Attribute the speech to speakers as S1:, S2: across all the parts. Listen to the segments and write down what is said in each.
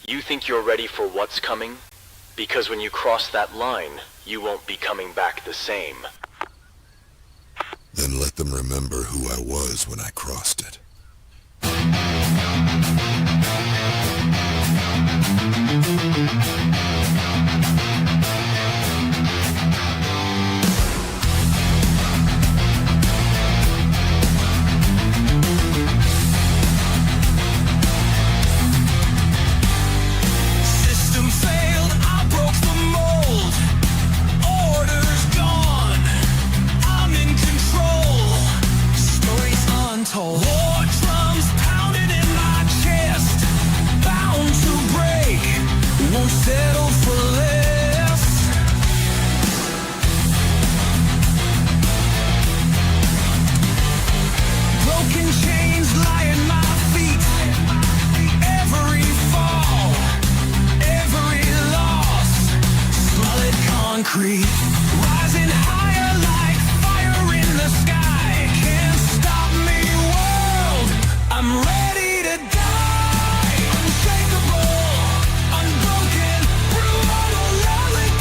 S1: You think you're ready for what's coming? Because when you cross that line, you won't be coming back the same.
S2: Then let them remember who I was when I crossed it.
S3: War drums pounding in my chest, bound to break, won't settle for less. Broken chains lie at my feet, every fall, every loss, solid concrete, rising higher like fire in the sky. Can't stop me, world, I'm ready to die. Unshakable, unbroken, through all the relic.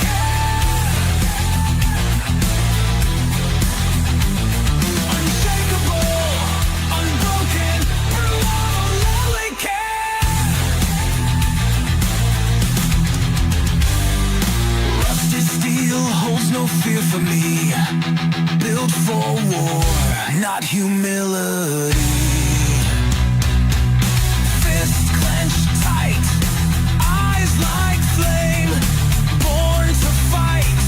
S3: Unshakable, unbroken, through all the relic. Rusted steel holds no fear for me. Built for war, not humility. Fist clenched tight, eyes like flame, born to fight,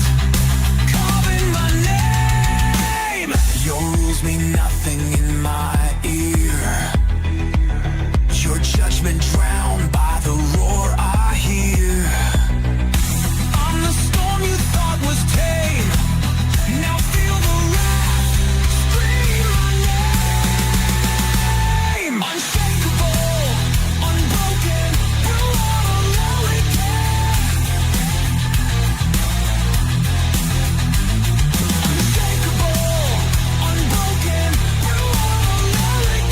S3: carving my name. Your rules mean nothing in my ear. Your judgment drowned by the roar I hear. I'm the storm you thought was tame. Now feel the wrath, scream my name. Unshakable, unbroken, through all the relic. Unshakable, unbroken, through all the relic.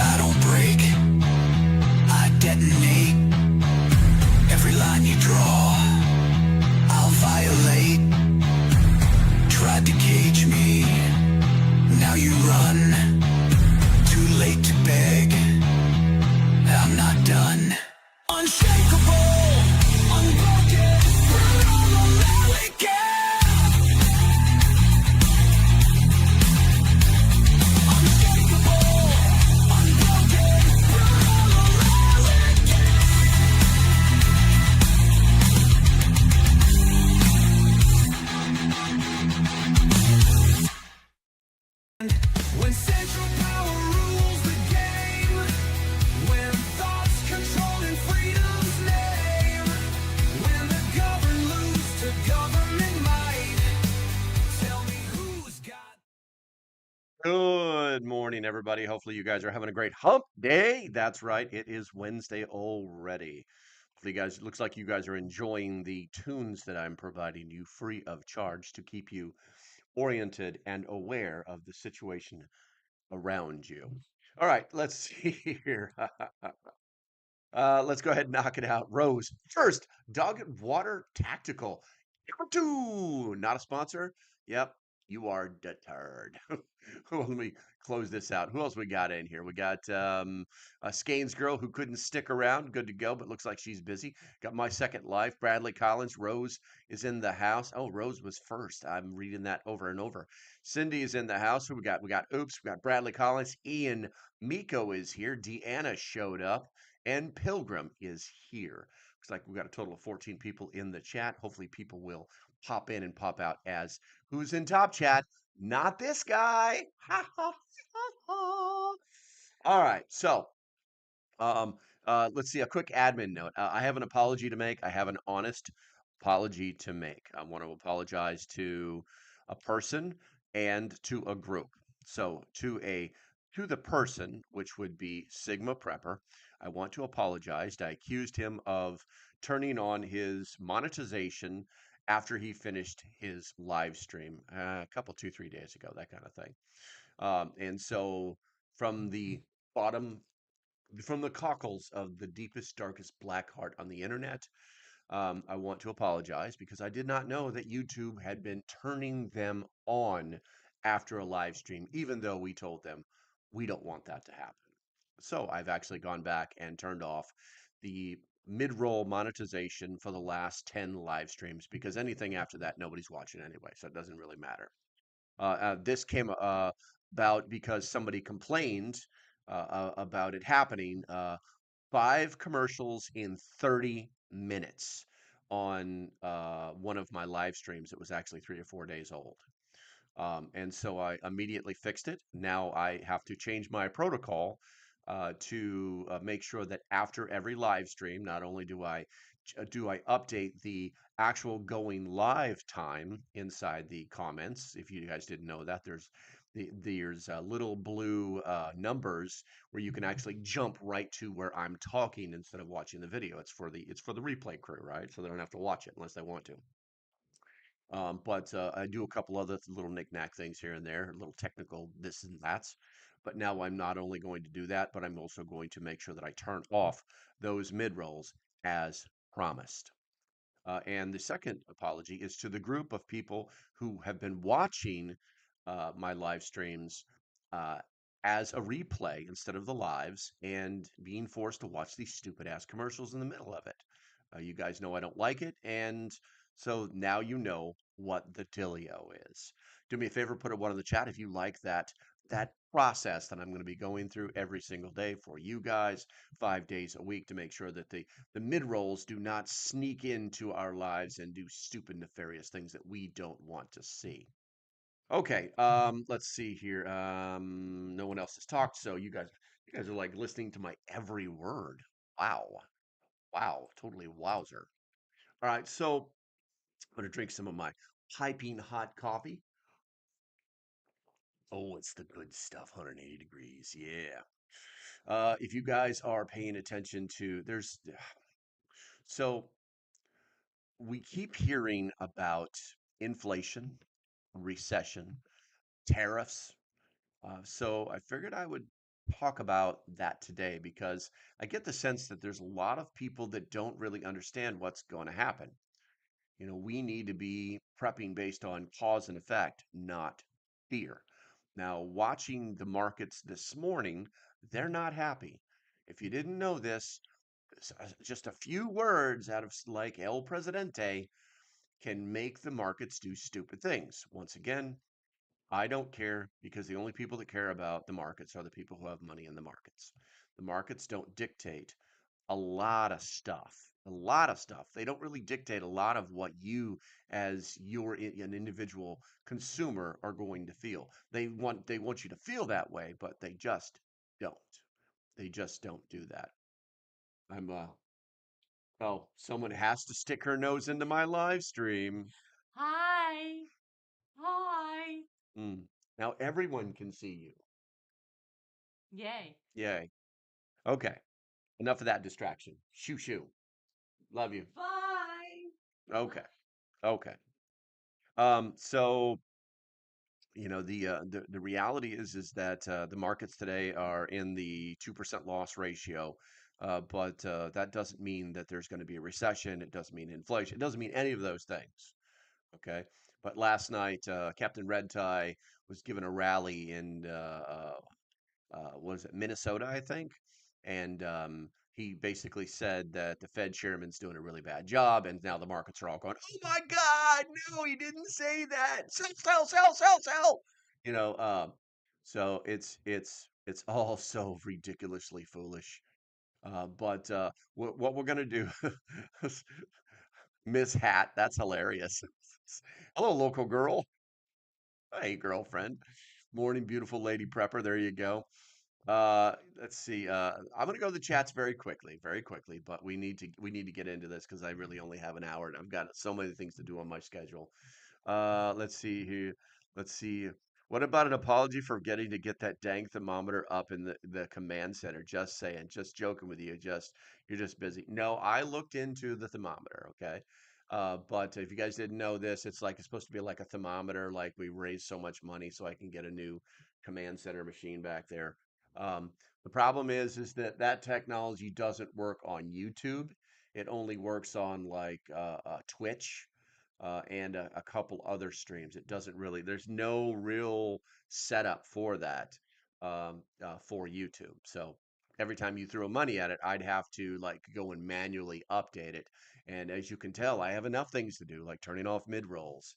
S3: I don't break, I detonate. Every line you draw, I'll violate. Tried to cage me, now you run. Too late to beg, I'm not done. Unshakable, unbroken, through all the relic. Unshakable, unbroken, through all the relic. When central power rules the game, when thoughts controlling freedom's name, when the governed lose to government might, tell me who's got.
S4: Good morning, everybody. Hopefully, you guys are having a great hump day. That's right. It is Wednesday already. Hopefully, guys, it looks like you guys are enjoying the tunes that I'm providing you free of charge to keep you oriented and aware of the situation around you. All right, let's see here. Let's go ahead and knock it out. Rose, first, Dog and Water Tactical. Number two, not a sponsor. Yep, you are deterred. Well, let me close this out. Who else we got in here? We got a Skanes girl who couldn't stick around. Good to go, but looks like she's busy. Got My Second Life. Bradley Collins. Rose is in the house. Oh, Rose was first. I'm reading that over and over. Cindy is in the house. Who we got? We got Oops. We got Bradley Collins. Ian Miko is here. Deanna showed up. And Pilgrim is here. Looks like we've got a total of 14 people in the chat. Hopefully, people will pop in and pop out as who's in top chat. Not this guy. Ha, ha, ha, ha. All right. So, let's see a quick admin note. I have an apology to make. I have an honest apology to make. I want to apologize to a person and to a group. So to the person, which would be Sigma Prepper, I want to apologize. I accused him of turning on his monetization after he finished his live stream a couple, 2, 3 days ago, that kind of thing. And so from the bottom, from the cockles of the deepest, darkest black heart on the internet, I want to apologize because I did not know that YouTube had been turning them on after a live stream, even though we told them we don't want that to happen. So I've actually gone back and turned off the mid-roll monetization for the last 10 live streams because anything after that, nobody's watching anyway, so it doesn't really matter. This came about because somebody complained about it happening. 5 commercials in 30 minutes on one of my live streams. It was actually 3 or 4 days old. And so I immediately fixed it. Now I have to change my protocol to make sure that after every live stream, not only do I update the actual going live time inside the comments. If you guys didn't know that, there's little blue numbers where you can actually jump right to where I'm talking instead of watching the video. It's for the replay crew, right? So they don't have to watch it unless they want to. But I do a couple other little knick-knack things here and there, little technical this and that's. But now I'm not only going to do that, but I'm also going to make sure that I turn off those mid-rolls as promised. And the second apology is to the group of people who have been watching my live streams uh, as a replay instead of the lives and being forced to watch these stupid ass commercials in the middle of it. You guys know I don't like it, and so now you know what the dealio is. Do me a favor, put a one in the chat if you like that process that I'm going to be going through every single day for you guys, 5 days a week, to make sure that the mid rolls do not sneak into our lives and do stupid, nefarious things that we don't want to see. Okay, let's see here. No one else has talked, so you guys are like listening to my every word. Wow. Wow, totally wowzer. All right, so I'm gonna drink some of my piping hot coffee. Oh, it's the good stuff, 180 degrees. Yeah. If you guys are paying attention to, so we keep hearing about inflation, recession, tariffs. So I figured I would talk about that today because I get the sense that there's a lot of people that don't really understand what's going to happen. We need to be prepping based on cause and effect, not fear. Now, watching the markets this morning, they're not happy. If you didn't know this, just a few words out of like El Presidente can make the markets do stupid things. Once again, I don't care because the only people that care about the markets are the people who have money in the markets. The markets don't dictate a lot of stuff. A lot of stuff. They don't really dictate a lot of what you, as an individual consumer, are going to feel. They want you to feel that way, but they just don't. They just don't do that. I'm Oh, someone has to stick her nose into my live stream.
S5: Hi. Hi.
S4: Mm. Now everyone can see you.
S5: Yay.
S4: Yay. Okay. Enough of that distraction. Shoo shoo. Love you.
S5: Bye.
S4: Okay. Okay. So the reality is that the markets today are in the 2% loss ratio, but that doesn't mean that there's going to be a recession. It doesn't mean inflation. It doesn't mean any of those things. Okay. But last night, Captain Red Tie was given a rally in was it Minnesota, I think, and he basically said that the Fed chairman's doing a really bad job, and now the markets are all going, "Oh my God, no, he didn't say that! Sell, sell, sell, sell, sell!" You know, so it's all so ridiculously foolish. But what we're gonna do, Miss Hat, that's hilarious. Hello, local girl. Hey, girlfriend. Morning, beautiful lady prepper. There you go. Let's see. I'm gonna go to the chats very quickly, but we need to get into this because I really only have an hour and I've got so many things to do on my schedule. Let's see here. Let's see. What about an apology for getting to get that dang thermometer up in the command center? Just saying, just joking with you. Just you're just busy. No, I looked into the thermometer, okay? But if you guys didn't know this, it's supposed to be like a thermometer, like we raised so much money so I can get a new command center machine back there. Um, the problem is that that technology doesn't work on YouTube. It only works on like Twitch and a couple other streams. It doesn't really, there's no real setup for that for YouTube. So every time you throw money at it, I'd have to like go and manually update it. And as you can tell, I have enough things to do, like turning off mid rolls.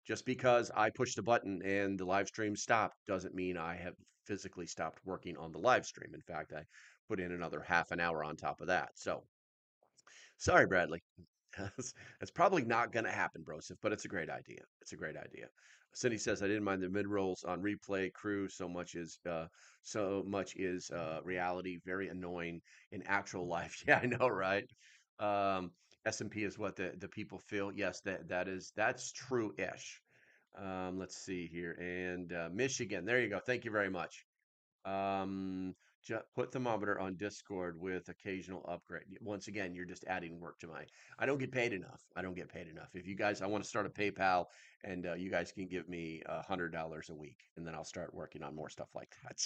S4: Just because I pushed a button and the live stream stopped doesn't mean I have physically stopped working on the live stream. In fact, I put in another half an hour on top of that. So sorry, Bradley. That's probably not going to happen, Broseph, but it's a great idea. It's a great idea. Cindy says I didn't mind the mid rolls on replay crew. So much is reality. Very annoying in actual life. Yeah, I know, right? Um, S&P is what the people feel. Yes, that's true-ish. Let's see here, and Michigan. There you go. Thank you very much. Um, put thermometer on Discord with occasional upgrade. Once again, you're just adding work to my. I don't get paid enough. I don't get paid enough. If you guys, I want to start a PayPal, and you guys can give me $100 a week, and then I'll start working on more stuff like that,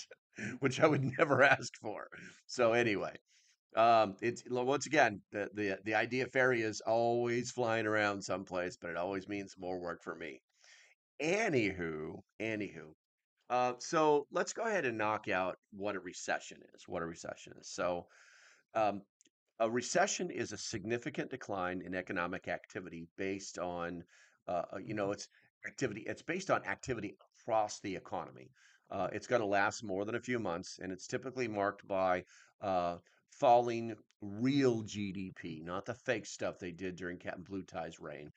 S4: which I would never ask for. So anyway, it's once again the idea fairy is always flying around someplace, but it always means more work for me. Anywho, so let's go ahead and knock out what a recession is. What a recession is. Um, a recession is a significant decline in economic activity based on, it's activity. It's based on activity across the economy. It's going to last more than a few months, and it's typically marked by uh, falling real GDP, not the fake stuff they did during Captain Blue Tie's reign,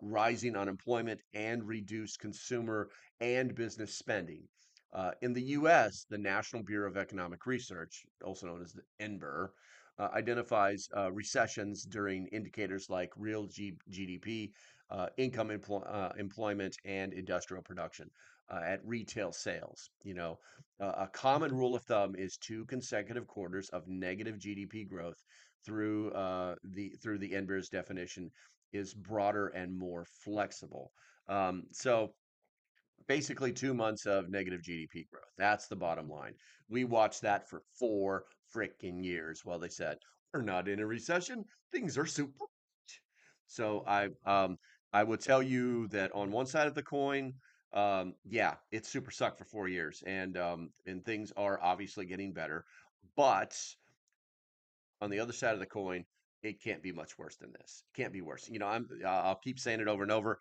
S4: rising unemployment, and reduced consumer and business spending. In the U.S., the National Bureau of Economic Research, also known as the NBER, identifies recessions during indicators like real GDP, employment, and industrial production. At retail sales, a common rule of thumb is two consecutive quarters of negative GDP growth through the NBER's definition is broader and more flexible. So basically 2 months of negative GDP growth. That's the bottom line. We watched that for 4 freaking years while they said, we're not in a recession. Things are super. So I would tell you that on one side of the coin, yeah, it's super sucked for 4 years, and things are obviously getting better. But on the other side of the coin, it can't be much worse than this. It can't be worse. I'll keep saying it over and over.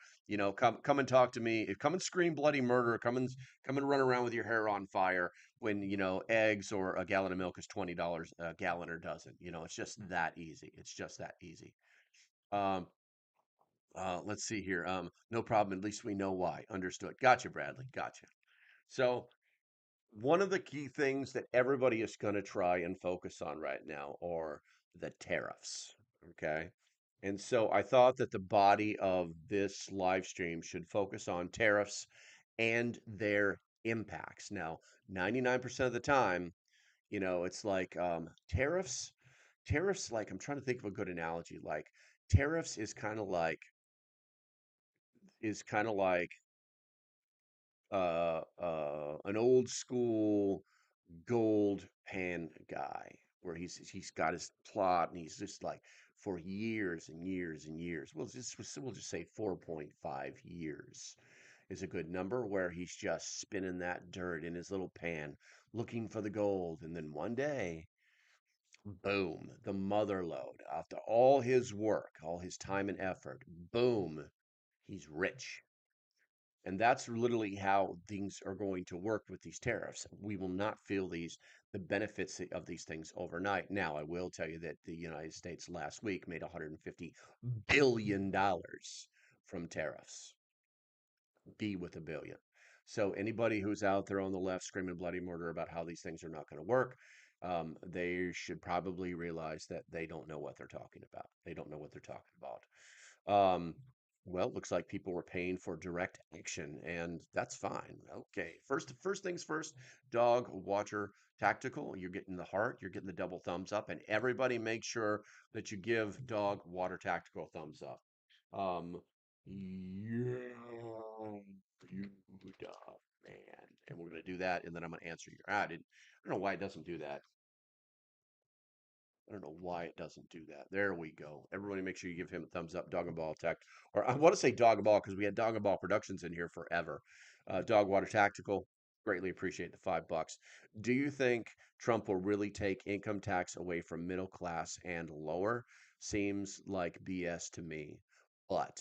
S4: Come and talk to me. Come and scream bloody murder. Come and run around with your hair on fire when eggs or a gallon of milk is $20 a gallon or dozen. It's just that easy. It's just that easy. Um, let's see here. No problem. At least we know why. Understood. Gotcha, Bradley. Gotcha. So one of the key things that everybody is going to try and focus on right now are the tariffs. Okay. And so I thought that the body of this live stream should focus on tariffs and their impacts. Now, 99% of the time, it's like tariffs, like, I'm trying to think of a good analogy. Like, tariffs is kind of like an old school gold pan guy where he's got his plot and he's just like for years and years and years. We'll just say 4.5 years is a good number where he's just spinning that dirt in his little pan looking for the gold, and then one day, boom, the mother lode. After all his work, all his time and effort, boom, he's rich. And that's literally how things are going to work with these tariffs. We will not feel the benefits of these things overnight. Now, I will tell you that the United States last week made $150 billion from tariffs. B with a billion. So anybody who's out there on the left screaming bloody murder about how these things are not going to work, they should probably realize that they don't know what they're talking about. They don't know what they're talking about. Well, looks like people were paying for direct action, and that's fine. Okay. First things first, dog watcher tactical. You're getting the heart, you're getting the double thumbs up, and everybody make sure that you give dog water tactical a thumbs up. Yeah, you dog man. And we're gonna do that, and then I'm gonna answer your I don't know why it doesn't do that. I don't know why it doesn't do that. There we go. Everybody make sure you give him a thumbs up, Dog and Ball Tech. Or I want to say Dog and Ball because we had Dog and Ball Productions in here forever. Dog Water Tactical, greatly appreciate the $5. Do you think Trump will really take income tax away from middle class and lower? Seems like BS to me. But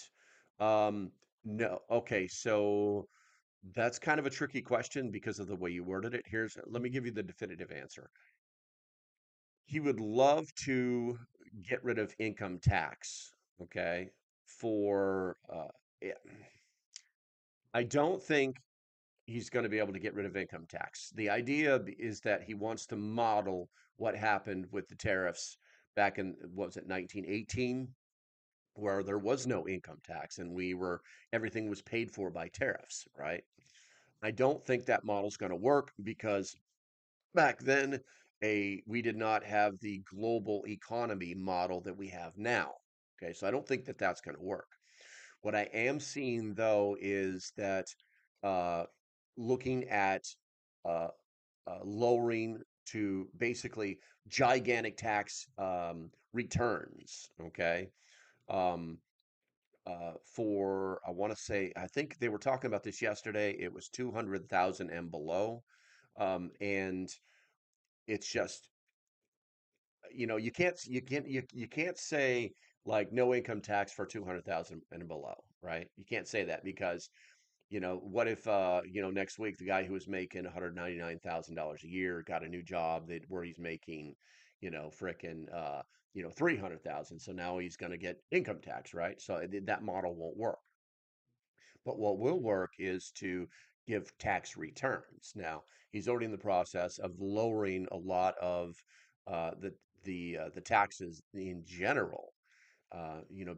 S4: um no. Okay, so that's kind of a tricky question because of the way you worded it. Let me give you the definitive answer. He would love to get rid of income tax, okay? For yeah, I don't think he's going to be able to get rid of income tax. The idea is that he wants to model what happened with the tariffs back in, what was it, 1918, where there was no income tax and everything was paid for by tariffs, right? I don't think that model's going to work because back then we did not have the global economy model that we have now. Okay, so I don't think that that's going to work. What I am seeing though is that uh, looking at uh, lowering to basically gigantic tax returns. Okay, um, for I want to say I think they were talking about this yesterday. It was 200,000 and below, and it's just you can't say like no income tax for 200,000 and below, right? You can't say that because what if next week the guy who was making $199,000 a year got a new job where he's making frickin' 300,000, so now he's going to get income tax, right? So that model won't work. But what will work is to give tax returns. Now, he's already in the process of lowering a lot of the taxes in general.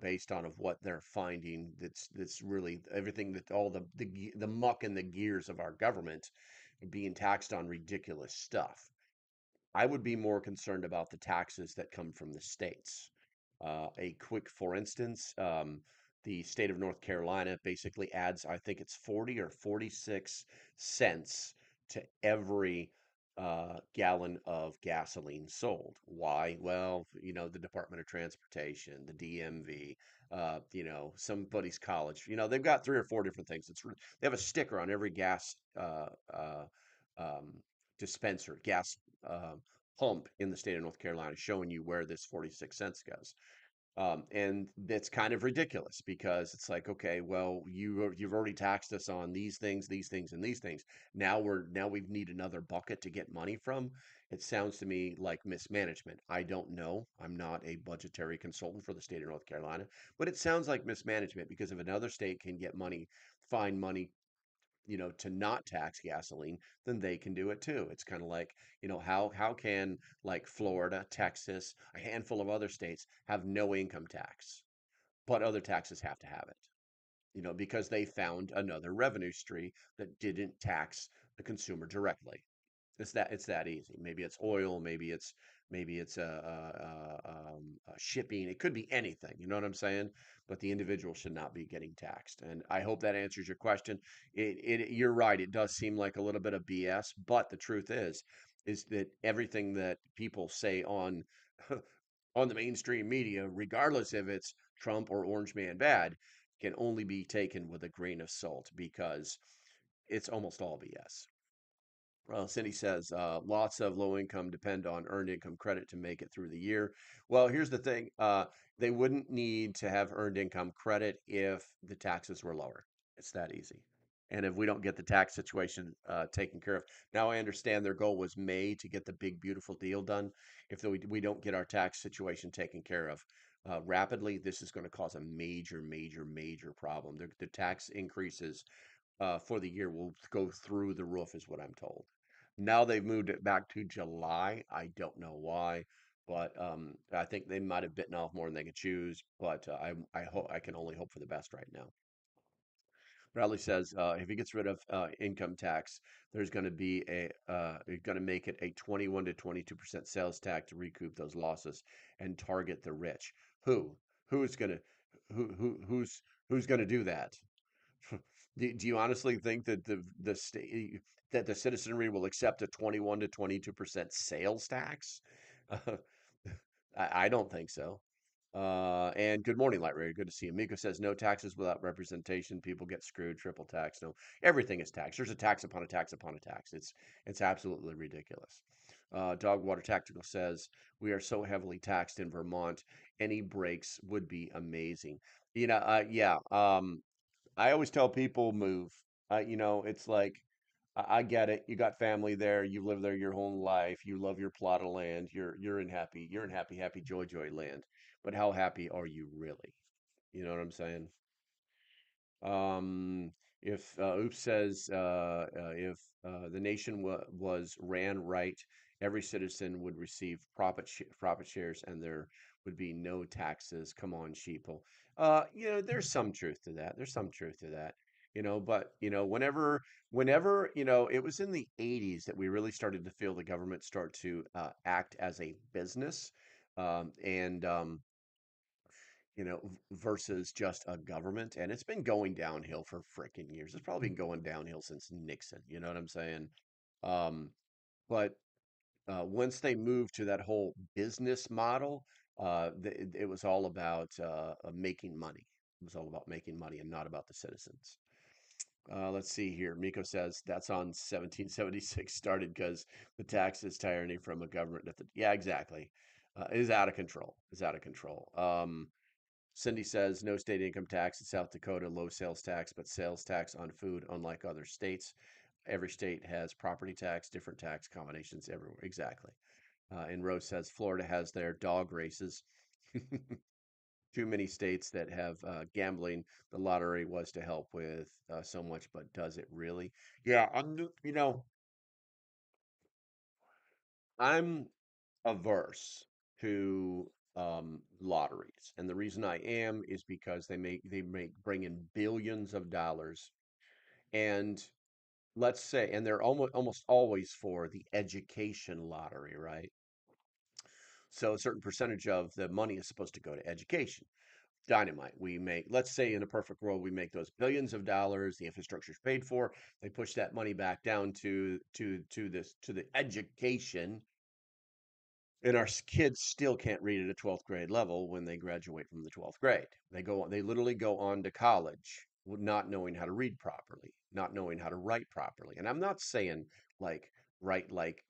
S4: Based on of what they're finding, that's really everything that all the muck and the gears of our government being taxed on ridiculous stuff. I would be more concerned about the taxes that come from the states. A quick, for instance, the state of North Carolina basically adds, I think it's 40 or 46 cents to every gallon of gasoline sold. Why? Well, the Department of Transportation, the DMV, somebody's college. They've got three or four different things. They have a sticker on every gas um, dispenser, gas pump in the state of North Carolina showing you where this 46 cents goes. And that's kind of ridiculous because it's like, okay, well, you've already taxed us on these things, and these things. Now we need another bucket to get money from. It sounds to me like mismanagement. I don't know. I'm not a budgetary consultant for the state of North Carolina, but it sounds like mismanagement because if another state can get money, find money to not tax gasoline, then they can do it too. It's kind of like, how can like Florida, Texas, a handful of other states have no income tax, but other taxes have to have it, because they found another revenue stream that didn't tax the consumer directly. It's that easy. Maybe it's oil, maybe it's shipping. It could be anything. You know what I'm saying? But the individual should not be getting taxed. And I hope that answers your question. You're right. It does seem like a little bit of BS, but the truth is that everything that people say on on the mainstream media, regardless if it's Trump or Orange Man bad, can only be taken with a grain of salt because it's almost all BS. Cindy says, lots of low income depend on earned income credit to make it through the year. Well, here's the thing. They wouldn't need to have earned income credit if the taxes were lower. It's that easy. And if we don't get the tax situation taken care of, now I understand their goal was May to get the big, beautiful deal done. If we don't get our tax situation taken care of rapidly, this is going to cause a major, major, major problem. The tax increases for the year will go through the roof, is what I'm told. Now they've moved it back to July. I don't know why. but I think they might have bitten off more than they could choose. But I hope I can only hope for the best right now. Bradley says if he gets rid of income tax, there's going to be going to make it a 21 to 22% sales tax to recoup those losses and target the rich. Who? Who's going to who's going to do that? Do you honestly think that the state that the citizenry will accept a 21 to 22% sales tax? I don't think so. And good morning, Light Ray. Good to see you. Miko says no taxes without representation. People get screwed. Triple tax. No, everything is taxed. There's a tax upon a tax upon a tax. It's absolutely ridiculous. Dogwater Tactical says we are so heavily taxed in Vermont. Any breaks would be amazing. Yeah. I always tell people move. It's like I get it. You got family there. You live there your whole life. You love your plot of land. You're in happy joy land. But how happy are you really? You know what I'm saying? If Oops says if the nation was ran right, every citizen would receive profit shares, and there would be no taxes. Come on, sheeple. There's some truth to that. There's some truth to that. But whenever it was in the '80s that we really started to feel the government start to act as a business, and versus just a government. And it's been going downhill for freaking years. It's probably been going downhill since Nixon. You know what I'm saying? Um, but once they moved to that whole business model, it was all about making money. It was all about making money and not about the citizens. Let's see here. Miko says that's on 1776 started because the taxes tyranny from a government yeah, exactly. Is out of control. Is out of control. Cindy says no state income tax in South Dakota, low sales tax, but sales tax on food, unlike other states. Every state has property tax, different tax combinations everywhere. Exactly. And Rose says Florida has their dog races. Too many states that have gambling. The lottery was to help with so much, but does it really? Yeah, I'm averse to lotteries, and the reason I am is because they make bring in billions of dollars, and let's say, and they're almost always for the education lottery, right? So a certain percentage of the money is supposed to go to education. Dynamite. We make, let's say in a perfect world, we make those billions of dollars, the infrastructure is paid for, they push that money back down to the education, and our kids still can't read at a 12th grade level when they graduate from the 12th grade. They literally go on to college not knowing how to read properly, not knowing how to write properly. And I'm not saying like write like,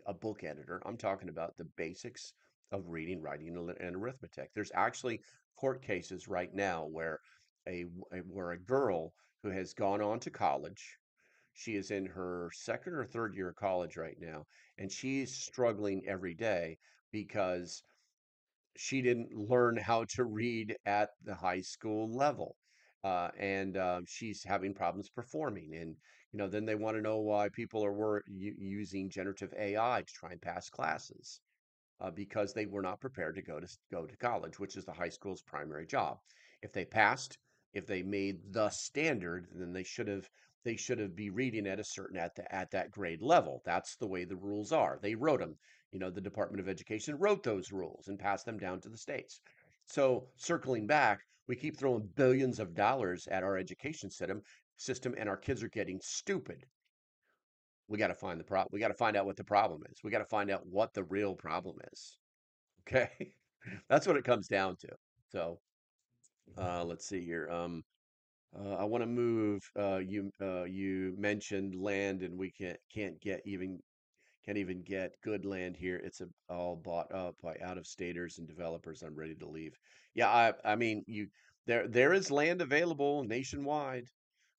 S4: a book editor. I'm talking about the basics of reading, writing, and arithmetic. There's actually court cases right now where where a girl who has gone on to college, she is in her second or third year of college right now, and she's struggling every day because she didn't learn how to read at the high school level. And she's having problems performing. And, then they want to know why people are using generative AI to try and pass classes because they were not prepared to go to college, which is the high school's primary job. If they passed, if they made the standard, then they should have be reading at a certain at that grade level. That's the way the rules are. They wrote them. The Department of Education wrote those rules and passed them down to the states. So circling back, we keep throwing billions of dollars at our education system, and our kids are getting stupid. We got to find the problem. We got to find out what the problem is. We got to find out what the real problem is. Okay. That's what it comes down to. So, let's see here. I want to move. You mentioned land, and we can't even get good land here. It's all bought up by out of staters and developers. I'm ready to leave. Yeah, I mean, there is land available nationwide.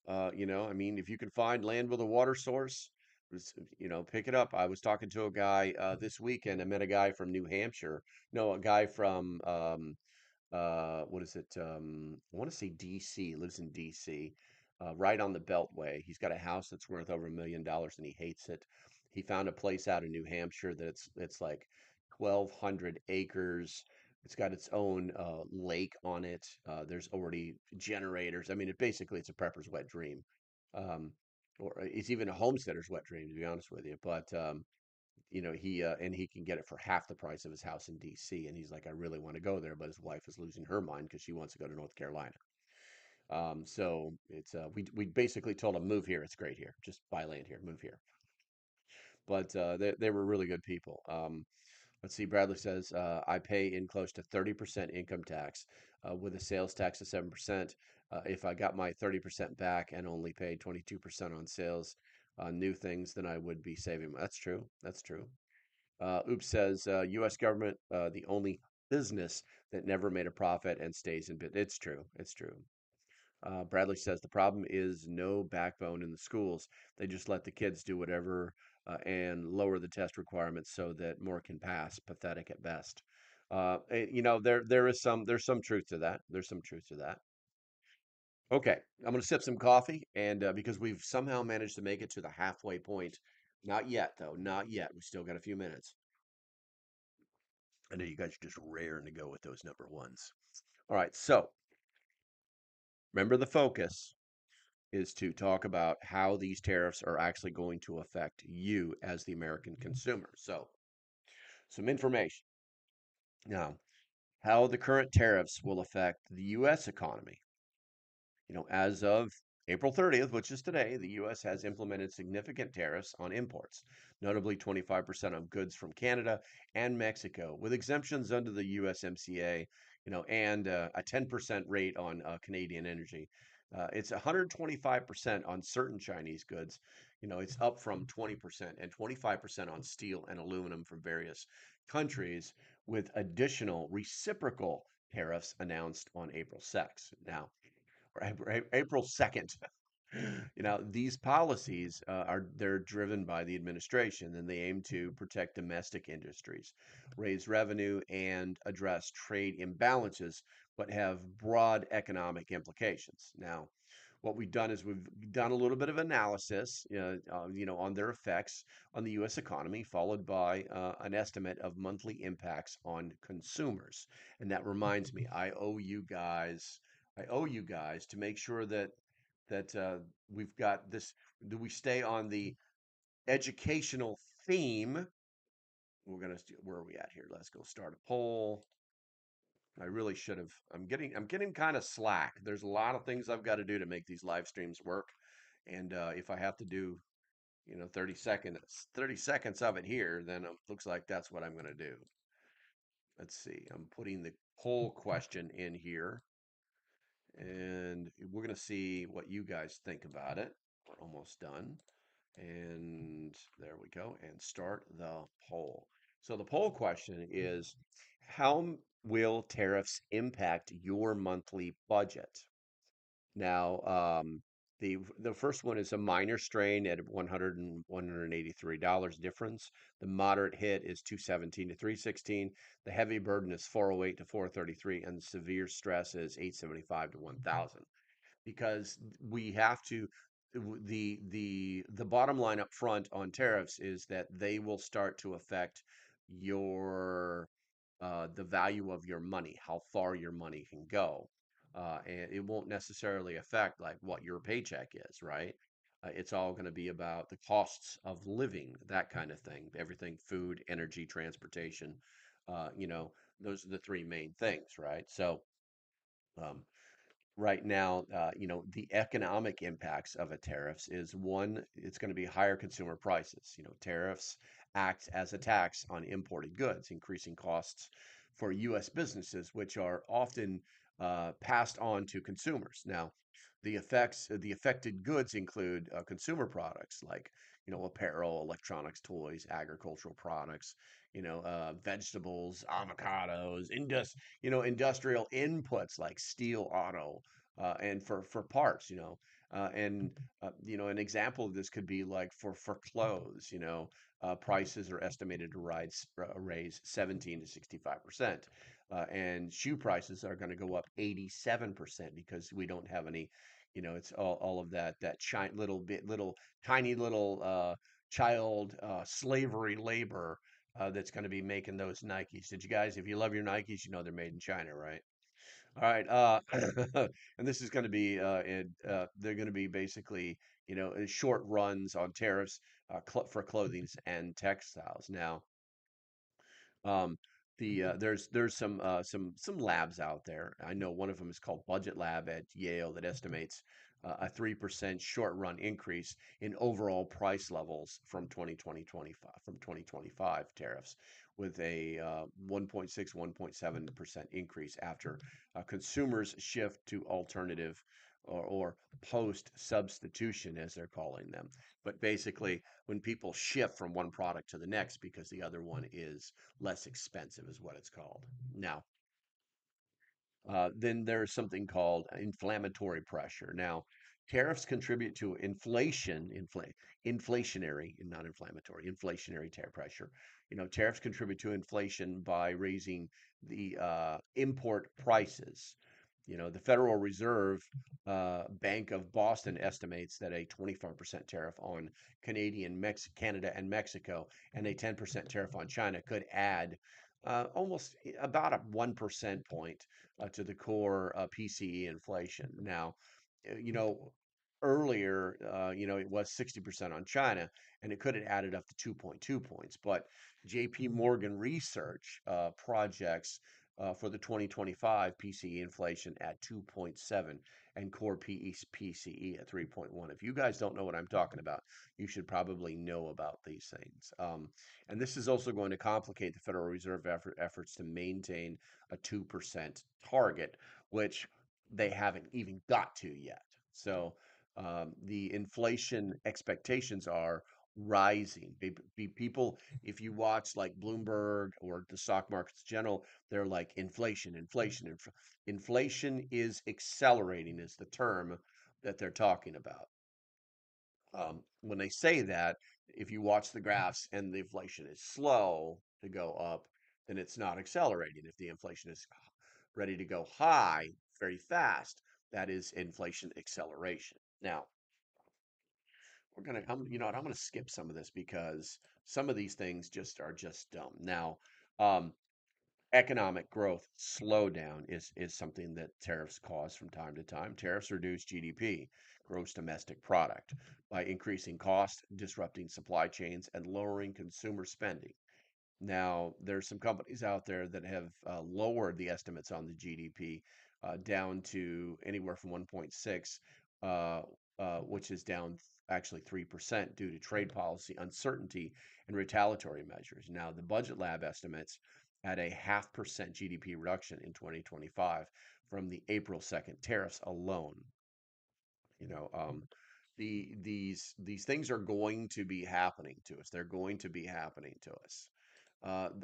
S4: I mean, if you can find land with a water source, pick it up. I was talking to a guy this weekend. I met a guy from New Hampshire. No, a guy from what is it? I want to say DC. Lives in DC, right on the Beltway. He's got a house that's worth over $1 million, and he hates it. He found a place out in New Hampshire that's like 1,200 acres. It's got its own lake on it. There's already generators. I mean, it's a prepper's wet dream, um, or it's even a homesteader's wet dream, to be honest with you. But he can get it for half the price of his house in D.C. And he's like, I really want to go there, but his wife is losing her mind because she wants to go to North Carolina. So it's we basically told him, move here. It's great here. Just buy land here. Move here. But they were really good people. Let's see. Bradley says I pay in close to 30% income tax with a sales tax of 7%. If I got my 30% back and only paid 22% on sales on new things, then I would be saving. That's true. That's true. Oops says U.S. government, the only business that never made a profit and stays in bit. It's true. It's true. Bradley says the problem is no backbone in the schools. They just let the kids do whatever and lower the test requirements so that more can pass. Pathetic at best. There's some truth to that. There's some truth to that. Okay, I'm going to sip some coffee, and because we've somehow managed to make it to the halfway point. Not yet, though. Not yet. We still got a few minutes. I know you guys are just raring to go with those number ones. All right, so remember the focus is to talk about how these tariffs are actually going to affect you as the American consumer. So, some information. Now, how the current tariffs will affect the U.S. economy. As of April 30th, which is today, the U.S. has implemented significant tariffs on imports, notably 25% on goods from Canada and Mexico, with exemptions under the USMCA, and a 10% rate on Canadian energy. It's 125% on certain Chinese goods. It's up from 20% and 25% on steel and aluminum from various countries, with additional reciprocal tariffs announced on April 6th. Now, or April 2nd. These policies they're driven by the administration, and they aim to protect domestic industries, raise revenue, and address trade imbalances, but have broad economic implications. Now, what we've done is we've done a little bit of analysis, on their effects on the U.S. economy, followed by an estimate of monthly impacts on consumers. And that reminds me, I owe you guys to make sure that we've got this. Do we stay on the educational theme? Where are we at here? Let's go start a poll. I really should have. I'm getting kind of slack. There's a lot of things I've got to do to make these live streams work, and if I have to do 30 seconds of it here, then it looks like that's what I'm going to do. Let's see. I'm putting the poll question in here, and we're going to see what you guys think about it. We're almost done. And there we go. And start the poll. So the poll question is, how will tariffs impact your monthly budget? Now, the first one is a minor strain at 100 and $183 difference. The moderate hit is 217 to 316. The heavy burden is 408 to 433, and the severe stress is 875 to 1000. Because we have to the bottom line up front on tariffs is that they will start to affect your the value of your money, how far your money can go. And it won't necessarily affect like what your paycheck is, right? It's all going to be about the costs of living, that kind of thing. Everything, food, energy, transportation. Uh, you know, those are the three main things, right? So, um, right now, the economic impacts of a tariffs is one, it's going to be higher consumer prices. Tariffs act as a tax on imported goods, increasing costs for U.S. businesses, which are often passed on to consumers. Now, the affected goods include consumer products like, apparel, electronics, toys, agricultural products, vegetables, avocados, industrial inputs like steel, auto, and for parts, and an example of this could be like for clothes, prices are estimated to raise 17 to 65%, and shoe prices are going to go up 87% because we don't have any, it's all of that little tiny little child slavery labor that's going to be making those Nikes. Did you guys, if you love your Nikes, you know they're made in China, right? All right. And this is going to be, they're going to be basically, short runs on tariffs for clothing and textiles. Now, um, there's some labs out there. I know one of them is called Budget Lab at Yale that estimates a 3% short run increase in overall price levels from 2025 tariffs, with a 1.7% increase after consumers shift to alternative or post substitution, as they're calling them. But basically, when people shift from one product to the next because the other one is less expensive, is what it's called. Now, then there's something called inflammatory pressure. Now, tariffs contribute to inflationary, and not inflammatory, inflationary pressure. Tariffs contribute to inflation by raising the import prices. The Federal Reserve Bank of Boston estimates that a 25% tariff on Canada, and Mexico, and a 10% tariff on China could add almost about a 1% point to the core PCE inflation. Now, earlier, it was 60% on China, and it could have added up to 2.2 points. But JP Morgan Research projects for the 2025 PCE inflation at 2.7 and core PCE at 3.1. If you guys don't know what I'm talking about, you should probably know about these things. And this is also going to complicate the Federal Reserve efforts to maintain a 2% target, which they haven't even got to yet. So the inflation expectations are rising. People, if you watch like Bloomberg or the stock markets general, they're like inflation, inflation, inflation is accelerating is the term that they're talking about. When they say that, if you watch the graphs and the inflation is slow to go up, then it's not accelerating. If the inflation is ready to go high very fast, that is inflation acceleration. Now, I'm gonna skip some of this because some of these things just dumb. Now, um, economic growth slowdown is something that tariffs cause from time to time. Tariffs reduce GDP, gross domestic product, by increasing cost, disrupting supply chains, and lowering consumer spending. Now, there's some companies out there that have lowered the estimates on the GDP down to anywhere from 1.6, uh, which is down actually 3% due to trade policy uncertainty and retaliatory measures. Now, the Budget Lab estimates at a 0.5% GDP reduction in 2025 from the April 2nd tariffs alone. You know, these things are going to be happening to us. They're going to be happening to us.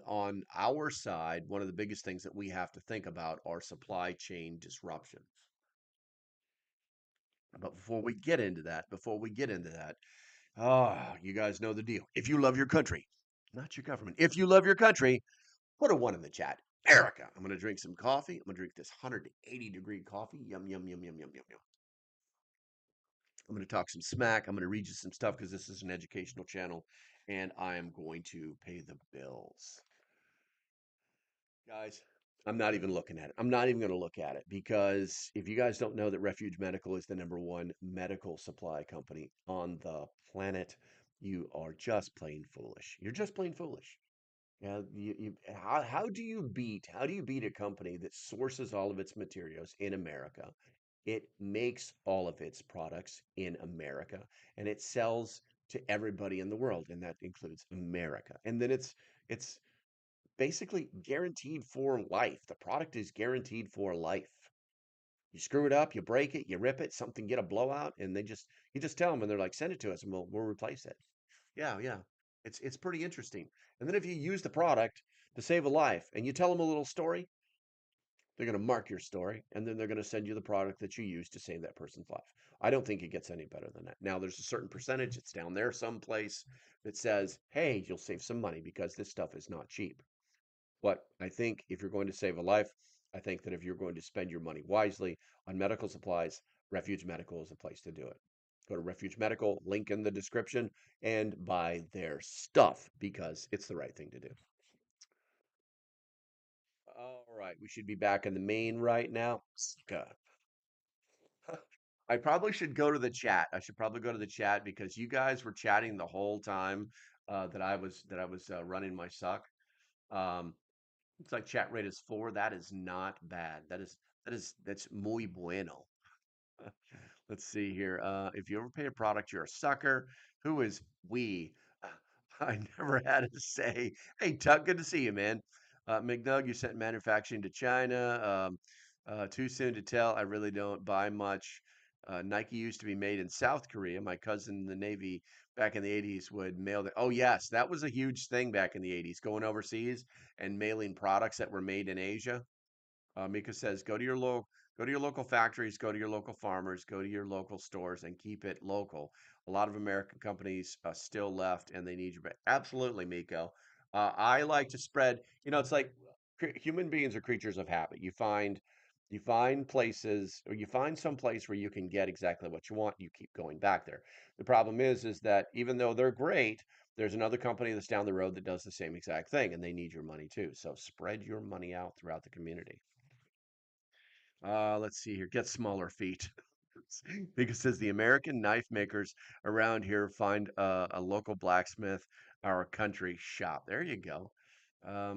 S4: On our side, one of the biggest things that we have to think about are supply chain disruptions. But before we get into that, you guys know the deal. If you love your country, not your government, if you love your country, put a one in the chat. Erica, I'm going to drink some coffee. I'm going to drink this 180-degree coffee. Yum, yum, yum, yum, yum, yum, yum. I'm going to talk some smack. I'm going to read you some stuff because this is an educational channel, and I am going to pay the bills. Guys, I'm not even looking at it. I'm not even going to look at it because if you guys don't know that Refuge Medical is the #1 medical supply company on the planet, you are just plain foolish. You're just plain foolish. Yeah, how do you beat a company that sources all of its materials in America? It makes all of its products in America and it sells to everybody in the world, and that includes America. And then it's basically guaranteed for life. The product is guaranteed for life. You screw it up, you break it, you rip it, something get a blowout, and you just tell them, and they're like, send it to us, and we'll replace it. Yeah, yeah. It's pretty interesting. And then if you use the product to save a life, and you tell them a little story, they're going to mark your story, and then they're going to send you the product that you used to save that person's life. I don't think it gets any better than that. Now, there's a certain percentage, it's down there someplace, that says, hey, you'll save some money because this stuff is not cheap. But I think if you're going to save a life, I think that if you're going to spend your money wisely on medical supplies, Refuge Medical is a place to do it. Go to Refuge Medical, link in the description, and buy their stuff because it's the right thing to do. All right, we should be back in the main right now. I probably should go to the chat. I should probably go to the chat because you guys were chatting the whole time that I was running my suck. Um, it's like chat rate is 4. That is not bad. That's muy bueno. Let's see here. If you overpay a product, you're a sucker. Who is we? I never had to say. Hey, Tuck, good to see you, man. McNug, you sent manufacturing to China. Too soon to tell. I really don't buy much. Nike used to be made in South Korea. My cousin in the Navy back in the 80s would mail the. Oh, yes, that was a huge thing back in the 80s, going overseas and mailing products that were made in Asia. Mika says, go to your local factories, go to your local farmers, go to your local stores, and keep it local. A lot of American companies still left, and they need your back. Absolutely, Miko. I like to spread. It's like human beings are creatures of habit. You find places, or you find some place where you can get exactly what you want. You keep going back there. The problem is that even though they're great, there's another company that's down the road that does the same exact thing, and they need your money too. So spread your money out throughout the community. Let's see here. Get smaller feet. Because says the American knife makers around here find a local blacksmith, our country shop. There you go. I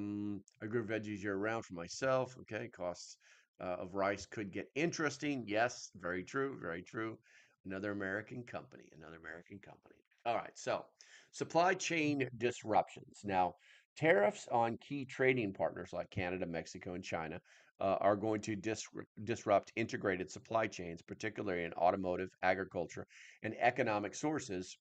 S4: grew veggies year round for myself. Okay, costs of rice could get interesting. Yes, very true, very true. Another American company, another American company. All right, so supply chain disruptions. Now, tariffs on key trading partners like Canada, Mexico, and China are going to disrupt integrated supply chains, particularly in automotive, agriculture, and economic sources.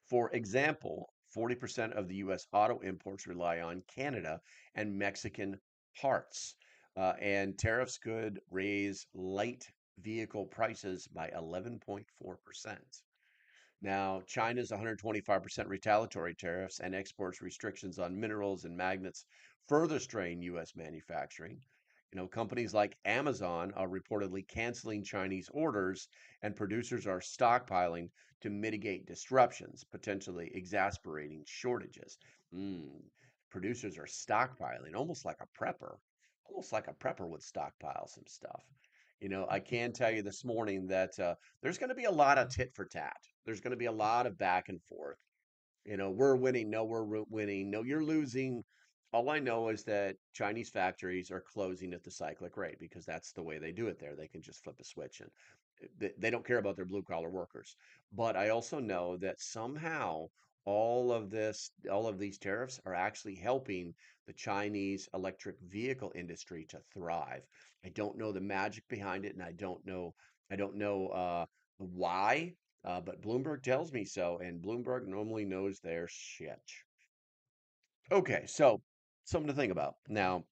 S4: For example, 40% of the US auto imports rely on Canada and Mexican parts. And tariffs could raise light vehicle prices by 11.4%. Now, China's 125% retaliatory tariffs and exports restrictions on minerals and magnets further strain U.S. manufacturing. Companies like Amazon are reportedly canceling Chinese orders, and producers are stockpiling to mitigate disruptions, potentially exacerbating shortages. Mm, Producers are stockpiling, almost like a prepper would stockpile some stuff. I can tell you this morning that there's going to be a lot of tit for tat. There's going to be a lot of back and forth. We're winning. No, winning. No, you're losing. All I know is that Chinese factories are closing at the cyclic rate because that's the way they do it there. They can just flip a switch and they don't care about their blue collar workers. But I also know that somehow all of these tariffs are actually helping the Chinese electric vehicle industry to thrive. I don't know the magic behind it, and I don't know why, but Bloomberg tells me so, and Bloomberg normally knows their shit. Okay, so something to think about. Now,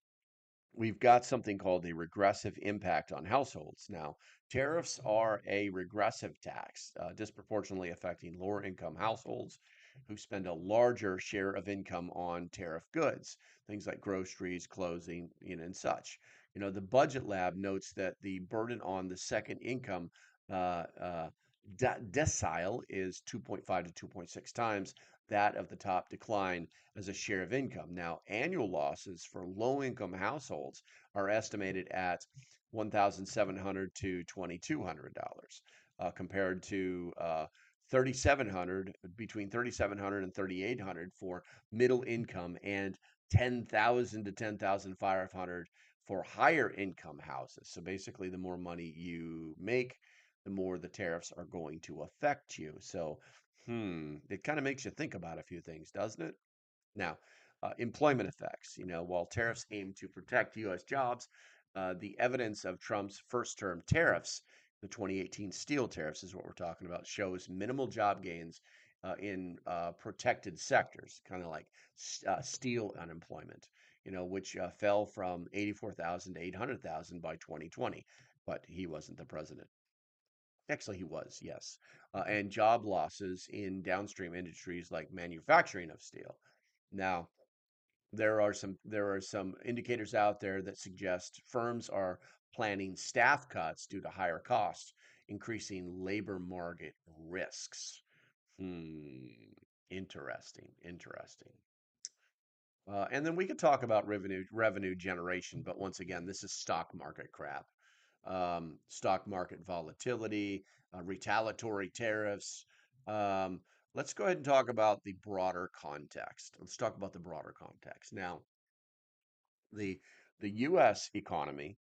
S4: we've got something called a regressive impact on households. Now, tariffs are a regressive tax, disproportionately affecting lower income households who spend a larger share of income on tariff goods, things like groceries, clothing, and such. The Budget Lab notes that the burden on the second income decile is 2.5 to 2.6 times that of the top decline as a share of income. Now, annual losses for low income households are estimated at $1,700 to $2,200, compared to 3,700 between 3,700 and 3,800 for middle income, and 10,000 to 10,500 for higher income houses. So basically, the more money you make, the more the tariffs are going to affect you. So, it kind of makes you think about a few things, doesn't it? Now, employment effects. While tariffs aim to protect U.S. jobs, the evidence of Trump's first term tariffs, the 2018 steel tariffs is what we're talking about, shows minimal job gains in protected sectors, kind of like steel unemployment, which fell from 84,000 to 800,000 by 2020. But he wasn't the president. Actually, he was, yes. And job losses in downstream industries like manufacturing of steel. Now, there are some indicators out there that suggest firms are planning staff cuts due to higher costs increasing labor market risks. Hmm. Interesting. Interesting. And then we could talk about revenue generation, but once again, this is stock market crap. Stock market volatility, retaliatory tariffs. Um, let's go ahead and talk about the broader context. Let's talk about the broader context. Now, the the U.S. economy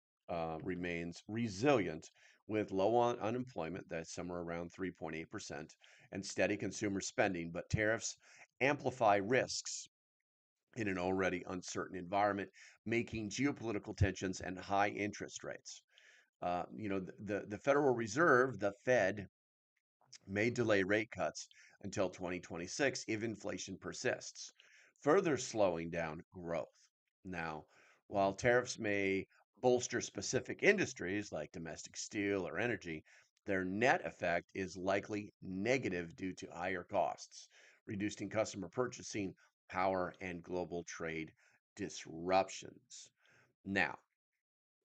S4: remains resilient with low unemployment that's somewhere around 3.8% and steady consumer spending, but tariffs amplify risks in an already uncertain environment, making geopolitical tensions and high interest rates. The Federal Reserve, the Fed, may delay rate cuts until 2026 if inflation persists, further slowing down growth. Now, while tariffs may bolster specific industries like domestic steel or energy, their net effect is likely negative due to higher costs, reducing customer purchasing power and global trade disruptions. Now,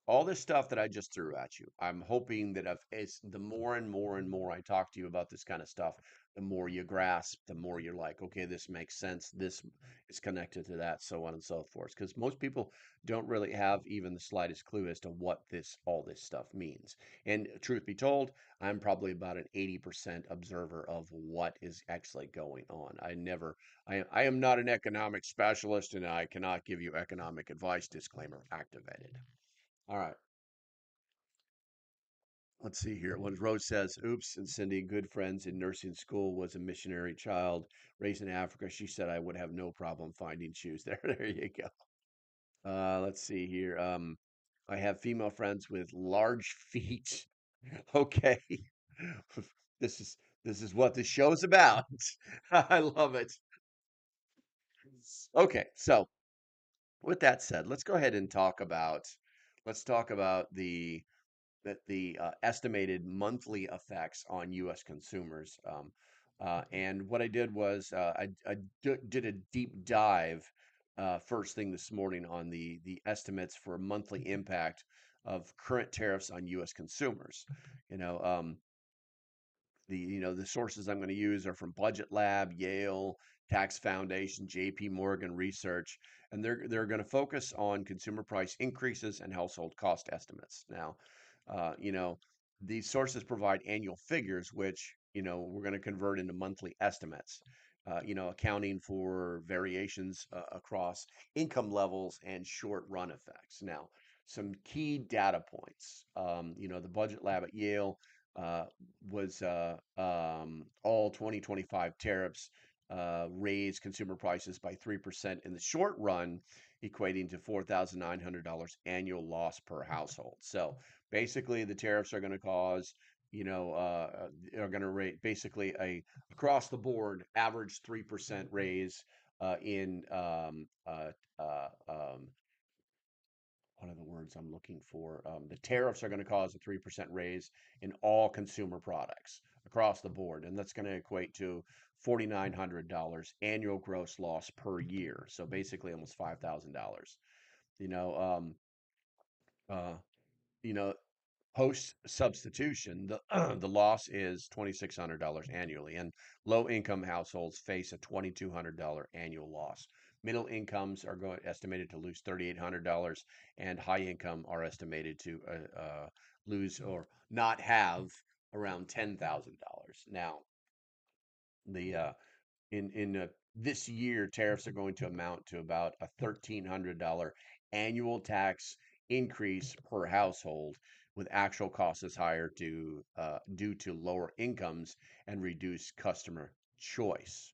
S4: all this stuff that I just threw at you, I'm hoping that if it's the more and more and more I talk to you about this kind of stuff, the more you grasp, the more you're like, okay, this makes sense. This is connected to that, so on and so forth. Because most people don't really have even the slightest clue as to what all this stuff means. And truth be told, I'm probably about an 80% observer of what is actually going on. I am not an economic specialist and I cannot give you economic advice. Disclaimer activated. All right. Let's see here. When Rose says, oops, and Cindy, good friends in nursing school, was a missionary child raised in Africa. She said I would have no problem finding shoes there. There you go. Let's see here. I have female friends with large feet. Okay. This is this is what this show's about. I love it. Okay, so with that said, let's go ahead and talk about the estimated monthly effects on U.S. consumers. And what I did was did a deep dive first thing this morning on the estimates for monthly impact of current tariffs on U.S. consumers. You know, the sources I'm going to use are from Budget Lab, Yale, Tax Foundation, J.P. Morgan Research, and they're going to focus on consumer price increases and household cost estimates. Now, these sources provide annual figures, which we're going to convert into monthly estimates. Accounting for variations across income levels and short run effects. Now, some key data points. The Budget Lab at Yale uh, was all 2025 tariffs raised consumer prices by 3% in the short run, equating to $4,900 annual loss per household. So basically, the tariffs are going to cause, are going to rate basically a across the board average 3% raise in what are the words I'm looking for? The tariffs are going to cause a 3% raise in all consumer products across the board. And that's going to equate to $4,900 annual gross loss per year. So basically almost $5,000. You know, uh, you know, Post substitution, the the loss is $2,600 annually, and low income households face a $2,200 annual loss. Middle incomes are going estimated to lose $3,800, and high income are estimated to lose or not have around $10,000. Now, the in this year, tariffs are going to amount to about a $1,300 annual tax increase per household, with actual costs as higher due to lower incomes and reduced customer choice.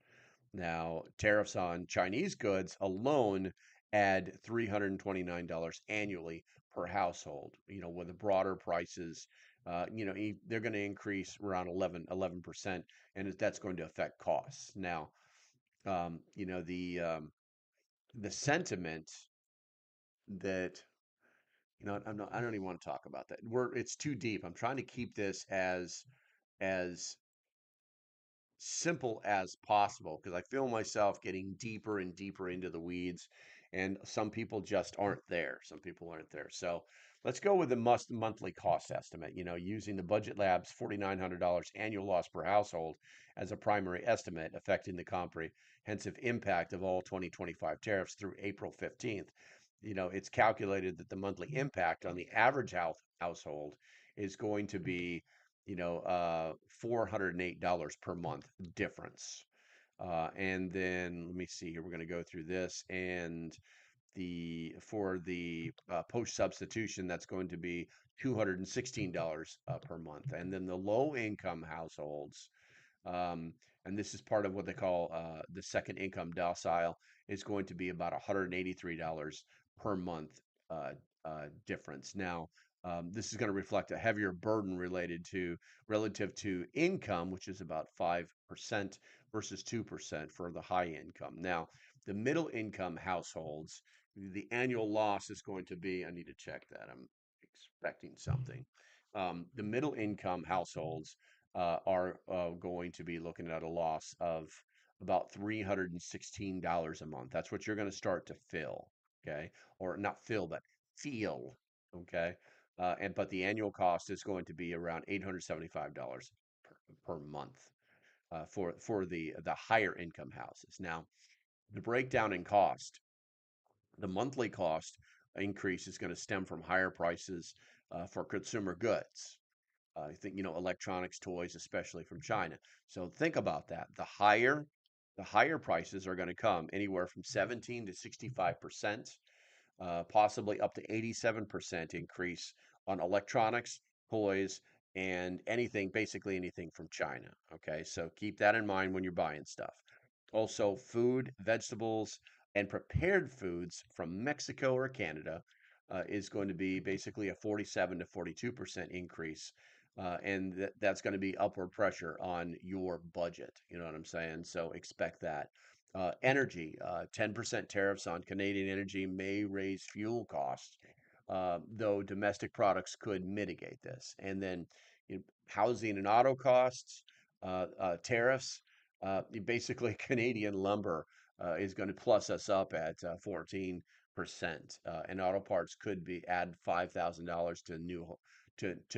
S4: Now, tariffs on Chinese goods alone add $329 annually per household. With the broader prices, they're going to increase around 11%, and that's going to affect costs. Now, um, you know, the um, the sentiment that I don't even want to talk about that. It's too deep. I'm trying to keep this as simple as possible because I feel myself getting deeper and deeper into the weeds, and some people just aren't there. Some people aren't there. So Let's go with the monthly cost estimate, using the Budget Lab's $4,900 annual loss per household as a primary estimate affecting the comprehensive impact of all 2025 tariffs through April 15th. It's calculated that the monthly impact on the average household is going to be, $408 per month difference. And then let me see here. We're going to go through this, and for the post substitution, that's going to be $216 per month. And then the low income households, um, and this is part of what they call the second income docile, is going to be about $183 per month difference. Now, this is going to reflect a heavier burden relative to income, which is about 5% versus 2% for the high income. Now, the middle income households, the annual loss is going to be, I need to check that. I'm expecting something. The middle income households are going to be looking at a loss of about $316 a month. That's what you're going to start to feel, okay? Or not feel, but feel, okay? But the annual cost is going to be around $875 per month for the higher income houses. Now, the breakdown in cost, the monthly cost increase is going to stem from higher prices for consumer goods. I think, electronics, toys, especially from China. So think about that. The higher prices are going to come anywhere from 17 to 65%, possibly up to 87% increase on electronics, toys, and basically anything from China. Okay, so keep that in mind when you're buying stuff. Also, food, vegetables, and prepared foods from Mexico or Canada is going to be basically a 47 to 42% increase. And that's going to be upward pressure on your budget. You know what I'm saying? So expect that. Energy, 10% tariffs on Canadian energy may raise fuel costs, though domestic products could mitigate this. And then housing and auto costs, tariffs, basically Canadian lumber is going to plus us up at 14%, and auto parts could be add $5,000 to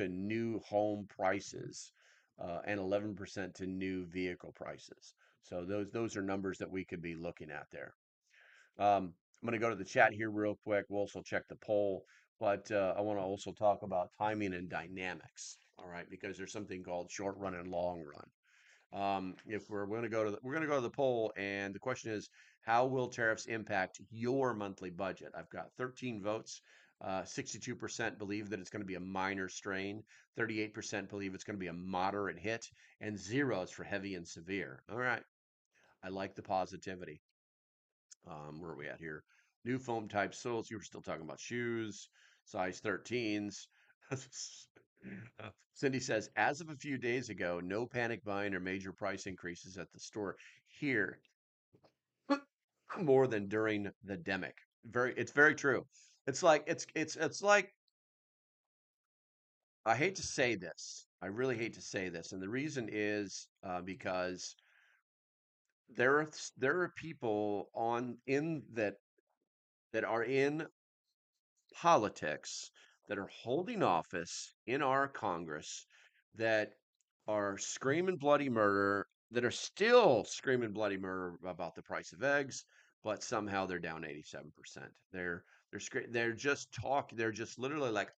S4: new home prices, and 11% to new vehicle prices. So those are numbers that we could be looking at there. I'm going to go to the chat here real quick. We'll also check the poll, but I want to also talk about timing and dynamics. All right, because there's something called short run and long run. If we're going to go to the poll, and the question is, how will tariffs impact your monthly budget? I've got 13 votes. 62% believe that it's going to be a minor strain. 38% believe it's going to be a moderate hit, and 0 is for heavy and severe. All right, I like the positivity. Where are we at here? New foam type soles. You were still talking about shoes, size 13s. Cindy says, as of a few days ago, no panic buying or major price increases at the store here, more than during the demic. It's very true. It's like, I hate to say this. I really hate to say this, and the reason is because there are people on in that are in politics, that are holding office in our Congress, that are screaming bloody murder, that are still screaming bloody murder about the price of eggs, but somehow they're down 87%. They're just talking. They're just literally like,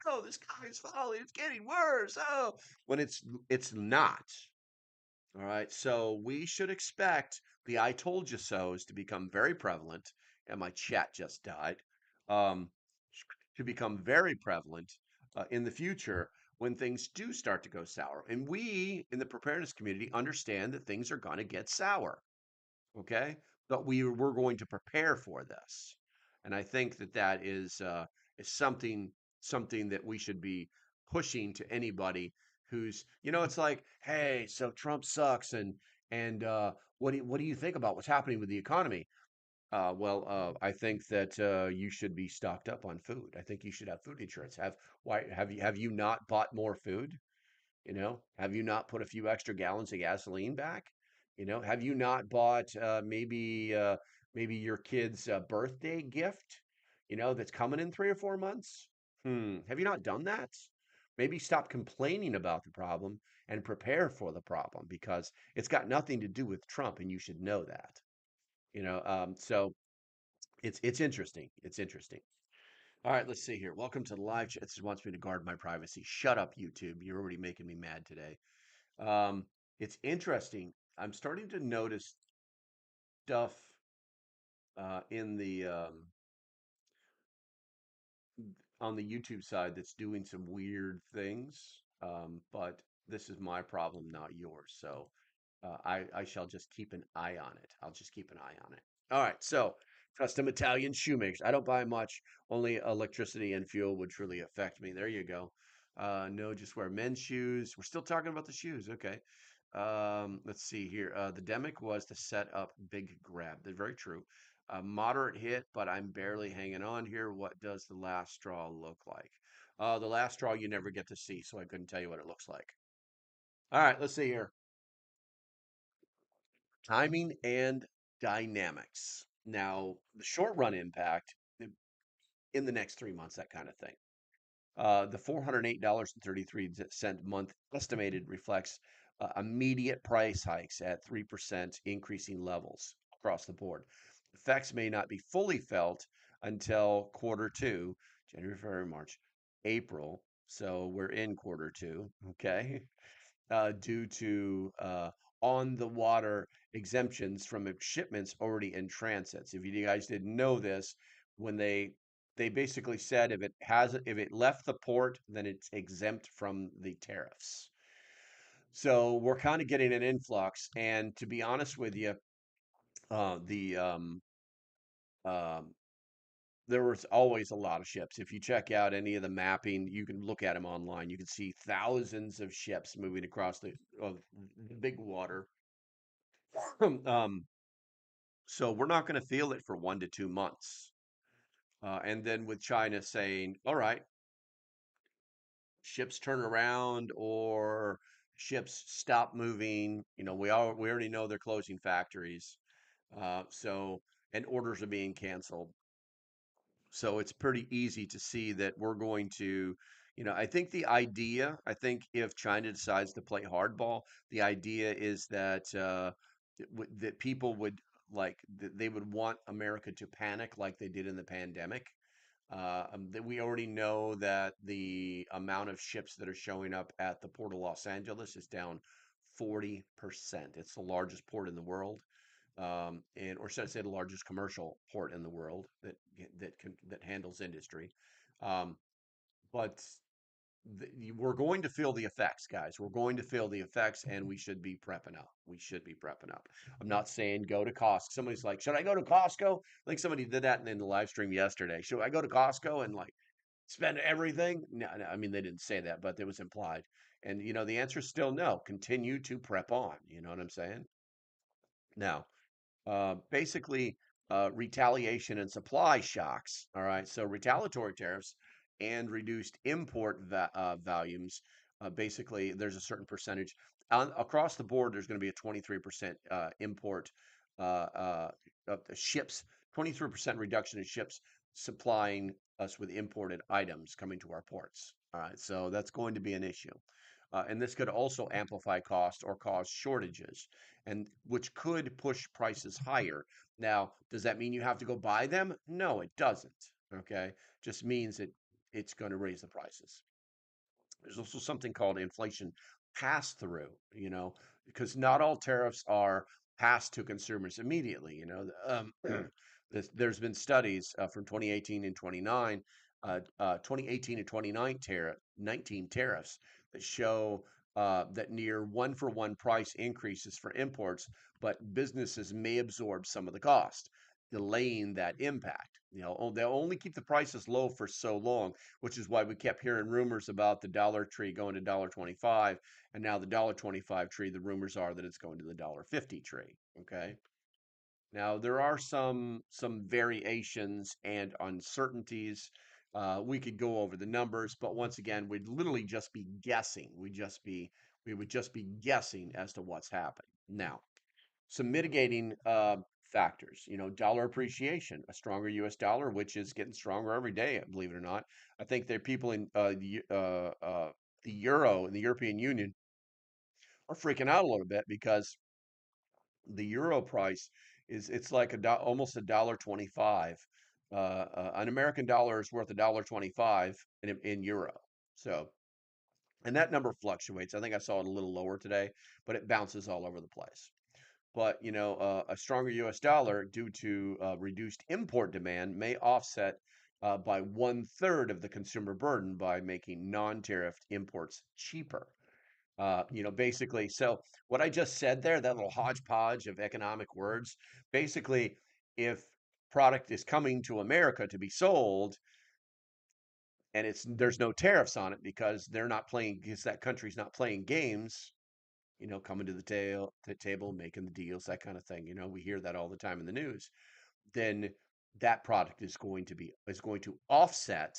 S4: "Oh, this guy's falling. It's getting worse." Oh, when it's not. All right, so we should expect the "I told you so's" to become very prevalent, and my chat just died. Um, to become very prevalent in the future when things do start to go sour. And we in the preparedness community understand that things are going to get sour, okay? But we're going to prepare for this, and I think that is something that we should be pushing to anybody who's, it's like, hey, so Trump sucks, and what do you think about what's happening with the economy? I think that you should be stocked up on food. I think you should have food insurance. Have you not bought more food? Have you not put a few extra gallons of gasoline back? Have you not bought maybe your kid's birthday gift? That's coming in 3 or 4 months. Have you not done that? Maybe stop complaining about the problem and prepare for the problem because it's got nothing to do with Trump, and you should know that. So it's interesting. It's interesting. All right, let's see here. Welcome to the live chat. This wants me to guard my privacy. Shut up, YouTube. You're already making me mad today. Um, it's interesting. I'm starting to notice stuff in the on the YouTube side that's doing some weird things. But this is my problem, not yours. So I shall just keep an eye on it. I'll just keep an eye on it. All right. So custom Italian shoemakers. I don't buy much. Only electricity and fuel would truly affect me. There you go. No, just wear men's shoes. We're still talking about the shoes. Okay. Let's see here. The demic was to set up big grab. They're very true. A moderate hit, but I'm barely hanging on here. What does the last straw look like? The last straw you never get to see, so I couldn't tell you what it looks like. All right, let's see here. Timing and dynamics. Now, the short run impact in the next 3 months, that kind of thing. The $408.33 month estimated reflects immediate price hikes at 3% increasing levels across the board. Effects may not be fully felt until quarter two, January, February, March, April. So we're in quarter two, okay? Due to on the water exemptions from shipments already in transits. If you guys didn't know this, when they basically said if it left the port, then it's exempt from the tariffs. So we're kind of getting an influx, and to be honest with you, the um, there was always a lot of ships. If you check out any of the mapping, you can look at them online. You can see thousands of ships moving across the big water. um, so we're not going to feel it for 1 to 2 months. And then with China saying, all right, ships turn around or ships stop moving, we already know they're closing factories. So and orders are being canceled. So it's pretty easy to see that we're going to, I think if China decides to play hardball, the idea is that that people would they would want America to panic like they did in the pandemic. That we already know that the amount of ships that are showing up at the port of Los Angeles is down 40%. It's the largest port in the world, and or should I say the largest commercial port in the world that handles industry. Um, but we're going to feel the effects, guys. We're going to feel the effects, and we should be prepping up. We should be prepping up. I'm not saying go to Costco. Somebody's like, should I go to Costco? I think somebody did that in the live stream yesterday. Should I go to Costco and like spend everything? No, no, I mean they didn't say that, but it was implied. And the answer is still no. Continue to prep on. You know what I'm saying? Now, basically retaliation and supply shocks. All right, so retaliatory tariffs and reduced import volumes. Basically, there's a certain percentage across the board. There's going to be a 23% import of the ships, 23% reduction in ships supplying us with imported items coming to our ports. All right, so that's going to be an issue. And this could also amplify costs or cause shortages, and which could push prices higher. Now, does that mean you have to go buy them? No, it doesn't. Okay, just means that it's going to raise the prices. There's also something called inflation pass through, because not all tariffs are passed to consumers immediately. There's been studies from 2018 and 2018 and 19 tariffs that show that near one for one price increases for imports, but businesses may absorb some of the cost, delaying that impact. They'll only keep the prices low for so long, which is why we kept hearing rumors about the Dollar Tree going to $1.25, and now the $1.25 tree. The rumors are that it's going to the $1.50 tree. Okay. Now there are some variations and uncertainties. We could go over the numbers, but once again, we'd literally just be guessing. We would just be guessing as to what's happening. Now, some mitigating factors. Dollar appreciation, a stronger U.S. dollar, which is getting stronger every day, believe it or not. I think there are people in the euro in the European Union are freaking out a little bit because the euro price it's like almost $1.25. An American dollar is worth $1.25 in euro. So, and that number fluctuates. I think I saw it a little lower today, but it bounces all over the place. But a stronger U.S. dollar due to reduced import demand may offset by 1/3 of the consumer burden by making non-tariffed imports cheaper. Basically, so what I just said there, that little hodgepodge of economic words, basically, if product is coming to America to be sold and there's no tariffs on it because they're not playing, because that country's not playing games, coming to the table, making the deals, that kind of thing. We hear that all the time in the news. Then that product is going to offset.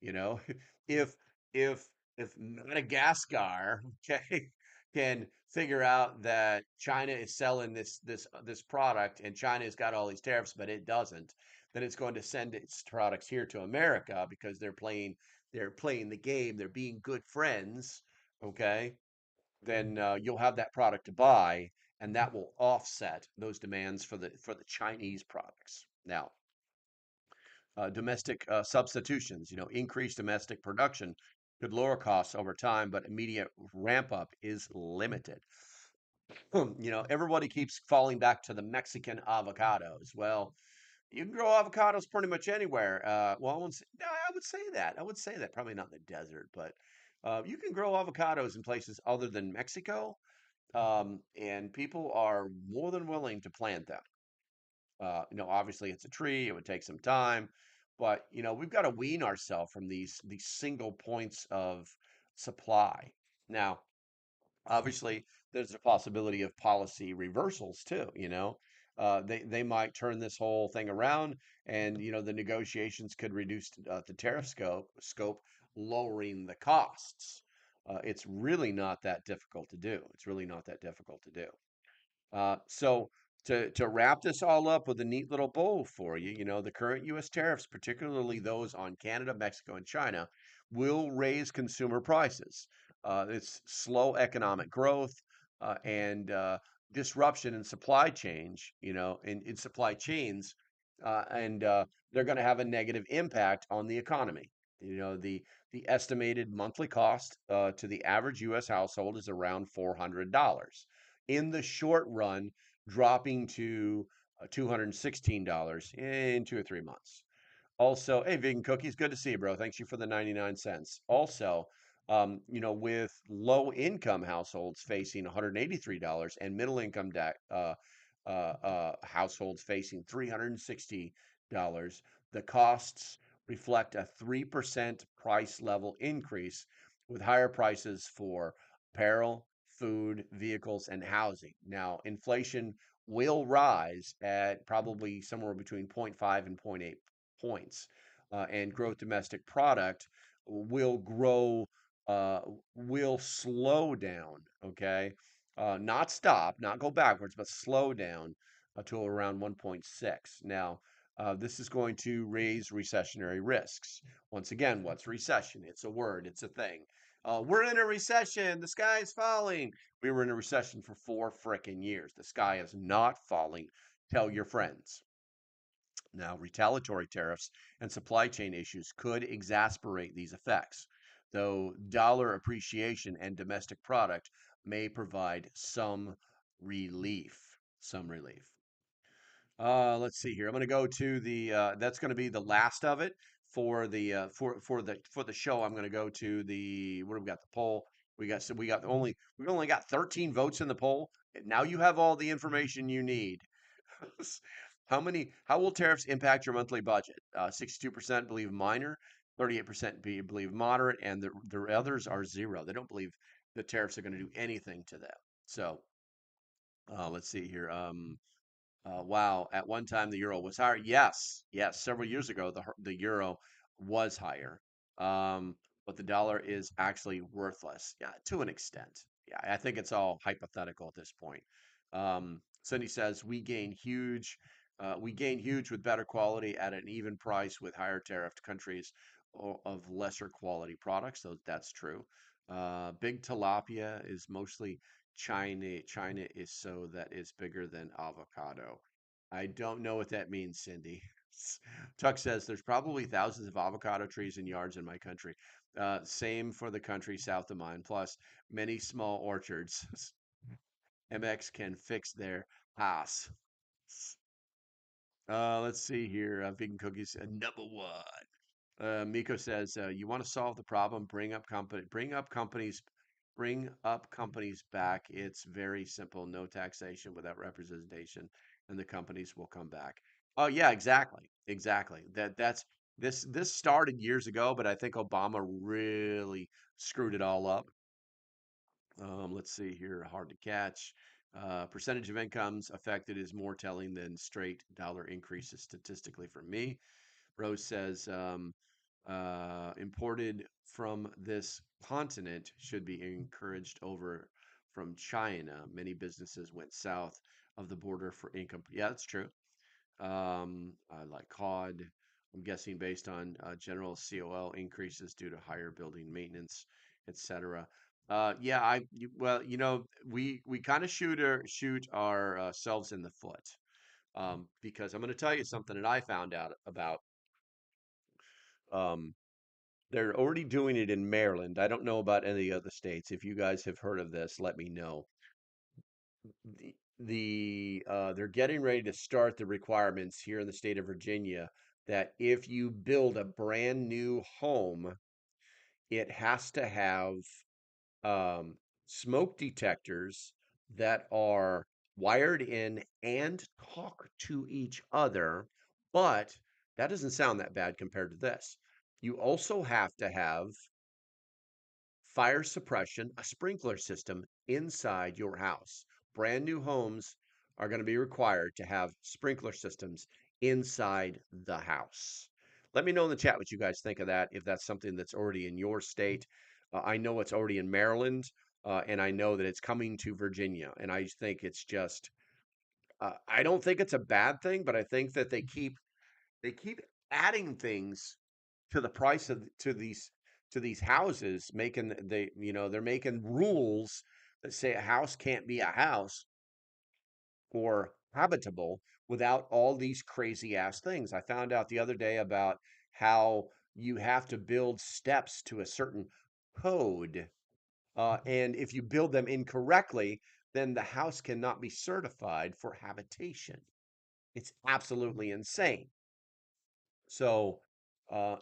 S4: You know, if if if Madagascar, okay, can figure out that China is selling this product and China's got all these tariffs, but it doesn't, then it's going to send its products here to America because they're playing the game, they're being good friends, okay? Then you'll have that product to buy, and that will offset those demands for the Chinese products. Now, domestic substitutions, increased domestic production could lower costs over time, but immediate ramp up is limited. Everybody keeps falling back to the Mexican avocados. Well, you can grow avocados pretty much anywhere. Well, no, I would say that. I would say that. Probably not in the desert, but you can grow avocados in places other than Mexico, and people are more than willing to plant them. Obviously it's a tree, it would take some time, but we've got to wean ourselves from these single points of supply. Now, obviously, there's a possibility of policy reversals too. They might turn this whole thing around, and the negotiations could reduce the tariff scope, lowering the costs. It's really not that difficult to do. It's really not that difficult to do. So to wrap this all up with a neat little bow for you, the current U.S. tariffs, particularly those on Canada, Mexico, and China, will raise consumer prices. It's slow economic growth and disruption in supply change, in supply chains, and they're going to have a negative impact on the economy. The estimated monthly cost to the average U.S. household is around $400 in the short run, dropping to $216 in 2 or 3 months. Also, hey, Vegan Cookies, good to see you, bro. Thanks you for the 99 cents. Also, with low income households facing $183 and middle income households facing $360, the costs reflect a 3% price level increase with higher prices for apparel, food, vehicles, and housing. Now, inflation will rise at probably somewhere between zero point 0.5 and zero point 0.8 points, and growth domestic product will grow, uh, will slow down, okay? Not stop, not go backwards, but slow down to around 1.6. Now, this is going to raise recessionary risks. Once again, what's recession? It's a word, it's a thing. We're in a recession. The sky is falling. We were in a recession for 4 frickin' years. The sky is not falling. Tell your friends. Now, retaliatory tariffs and supply chain issues could exacerbate these effects, though dollar appreciation and domestic product may provide some relief. Some relief. Let's see here. I'm going to go to the that's going to be the last of it for the show. I'm going to go to the what have we got? The poll. We only got 13 votes in the poll. Now you have all the information you need. How will tariffs impact your monthly budget? 62% believe minor, 38% believe moderate, and the others are zero. They don't believe the tariffs are going to do anything to them. So let's see here. Wow, at one time the euro was higher. Yes, yes, several years ago the euro was higher. But the dollar is actually worthless. Yeah, to an extent. Yeah, I think it's all hypothetical at this point. Cindy says we gain huge with better quality at an even price with higher tariffed countries of lesser quality products. So that's true. Big tilapia is mostly China. China is so that it's bigger than avocado. I don't know what that means, Cindy. Tuck says there's probably thousands of avocado trees and yards in my country. Same for the country south of mine. Plus, many small orchards. MX can fix their ass. Let's see here. Vegan cookies, number one. Miko says, "You want to solve the problem? Bring up companies back. It's very simple. No taxation without representation, and the companies will come back." Oh yeah, exactly, exactly. That's this started years ago, but I think Obama really screwed it all up. Let's see here. Hard to catch. Percentage of incomes affected is more telling than straight dollar increases statistically for me. Rose says imported from this continent should be encouraged over from China. Many businesses went south of the border for income. Yeah, that's true. I like cod. I'm guessing based on general COL increases due to higher building maintenance, etc. Yeah, well, we kind of shoot ourselves in the foot because I'm going to tell you something that I found out about. Um, they're already doing it in Maryland. I don't know about any other states. If you guys have heard of this, let me know. They're getting ready to start the requirements here in the state of Virginia that if you build a brand new home, it has to have um, smoke detectors that are wired in and talk to each other. But that doesn't sound that bad compared to this. You also have to have fire suppression, a sprinkler system inside your house. Brand new homes are going to be required to have sprinkler systems inside the house. Let me know in the chat what you guys think of that, if that's something that's already in your state. I know it's already in Maryland, and I know that it's coming to Virginia. And I think it's just, I don't think it's a bad thing, but I think that they keep adding things to the price of to these houses, making they're making rules that say a house can't be a house or habitable without all these crazy ass things. I found out the other day about how you have to build steps to a certain code, and if you build them incorrectly, then the house cannot be certified for habitation. It's absolutely insane. So, I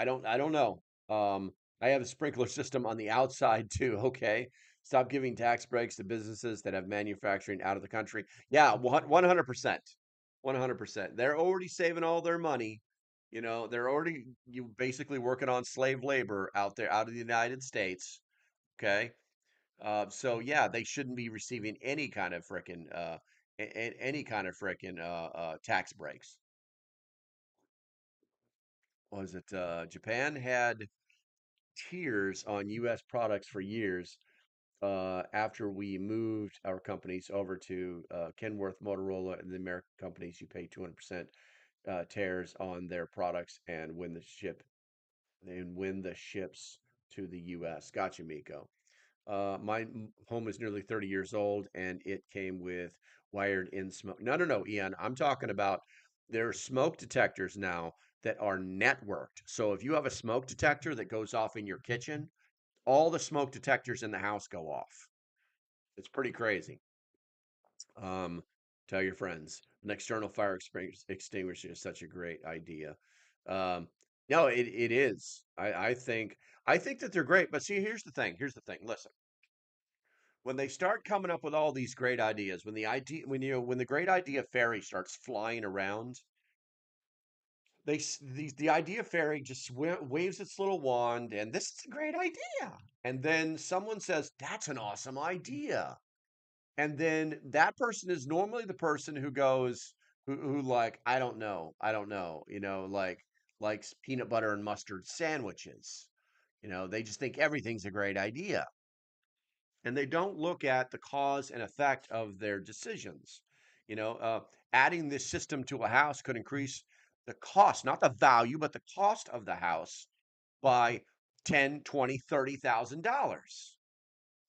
S4: don't know. I have a sprinkler system on the outside too. Okay, stop giving tax breaks to businesses that have manufacturing out of the country. Yeah, 100%, 100%. They're already saving all their money. They're already you basically working on slave labor out there out of the United States. Okay, so yeah, they shouldn't be receiving any kind of frickin' any kind of frickin' tax breaks. Was it Japan had tiers on U.S. products for years after we moved our companies over to Kenworth, Motorola, and the American companies. You pay 200% tariffs on their products and when the ships to the U.S. Gotcha, Miko. My home is nearly 30 years old and it came with wired in smoke. No, no, no, Ian. I'm talking about there are smoke detectors now that are networked. So if you have a smoke detector that goes off in your kitchen, all the smoke detectors in the house go off. It's pretty crazy. Um, Tell your friends. An external fire extinguisher is such a great idea. Um, no, it is. I think that they're great. But see, here's the thing. Here's the thing. Listen, when they start coming up with all these great ideas, when the great idea fairy starts flying around, the idea fairy just waves its little wand, and this is a great idea. And then someone says that's an awesome idea, and then that person is normally the person who goes who like I don't know, like likes peanut butter and mustard sandwiches. They just think everything's a great idea. and they don't look at the cause and effect of their decisions. You know, adding this system to a house could increase the cost, not the value, but the cost of the house by 10, 20, $30,000.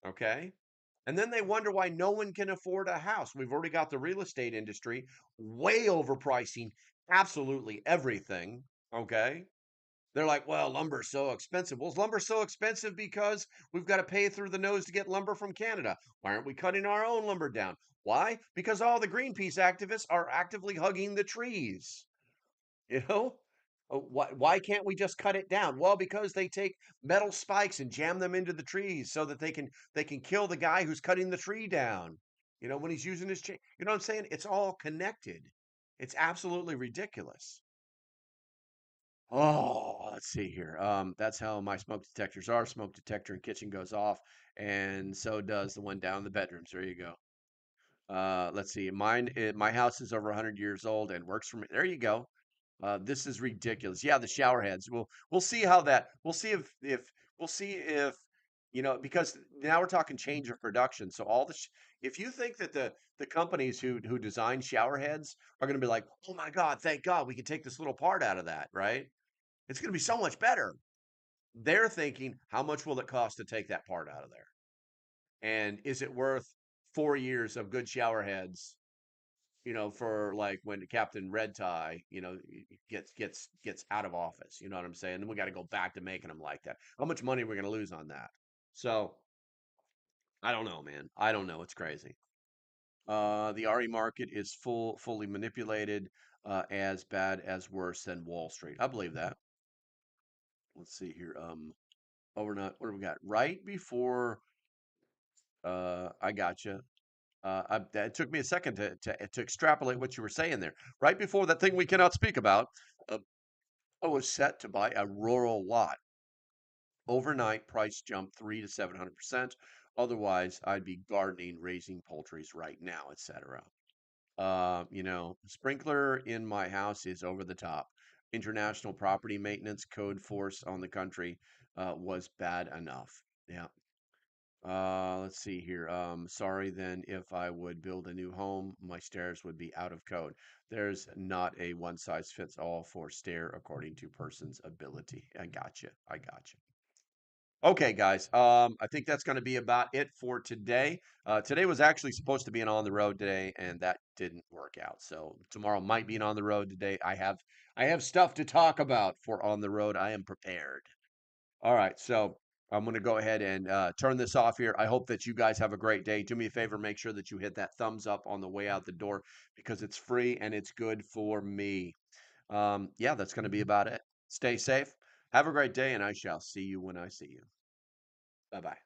S4: Okay. And then they wonder why no one can afford a house. We've already got the real estate industry way overpricing absolutely everything. Okay. They're like, well, lumber's so expensive. Well, is lumber so expensive because we've got to pay through the nose to get lumber from Canada? Why aren't we cutting our own lumber down? Why? Because all the Greenpeace activists are actively hugging the trees. You know? Why can't we just cut it down? Well, because they take metal spikes and jam them into the trees so that they can kill the guy who's cutting the tree down. You know, when he's using his chain. You know what I'm saying? It's all connected. It's absolutely ridiculous. Oh, let's see here. That's how my smoke detectors are. Smoke detector in kitchen goes off, and so does the one down in the bedrooms. There you go. Let's see. My house is over 100 years old and works for me. There you go. This is ridiculous. Yeah, the shower heads. We'll see how that. We'll see if we'll see if because now we're talking change of production. So if you think that the companies who design shower heads are going to be like, oh my God, thank God we can take this little part out of that, right? It's going to be so much better. They're thinking, how much will it cost to take that part out of there? And is it worth 4 years of good shower heads, for like when Captain Red Tie, gets out of office, you know what I'm saying? Then we got to go back to making them like that. How much money are we going to lose on that? So I don't know, man. I don't know. It's crazy. The RE market is fully manipulated, as bad as worse than Wall Street. I believe that. Let's see here. Overnight, what do we got? Right before, I gotcha. That took me a second to extrapolate what you were saying there. Right before that thing we cannot speak about, uh, I was set to buy a rural lot. Overnight, price jumped 300 to 700%. Otherwise, I'd be gardening, raising poultries right now, etc. Sprinkler in my house is over the top. International Property Maintenance Code force on the country was bad enough. Yeah. Let's see here. Sorry then if I would build a new home, my stairs would be out of code. There's not a one size fits all for stair according to person's ability. I gotcha. I gotcha. Okay, guys. I think that's going to be about it for today. Today was actually supposed to be an on the road day, and that didn't work out. So tomorrow might be an on the road today. I have stuff to talk about for on the road. I am prepared. All right, so I'm going to go ahead and turn this off here. I hope that you guys have a great day. Do me a favor, make sure that you hit that thumbs up on the way out the door because it's free and it's good for me. Yeah, that's going to be about it. Stay safe. Have a great day, and I shall see you when I see you. Bye bye.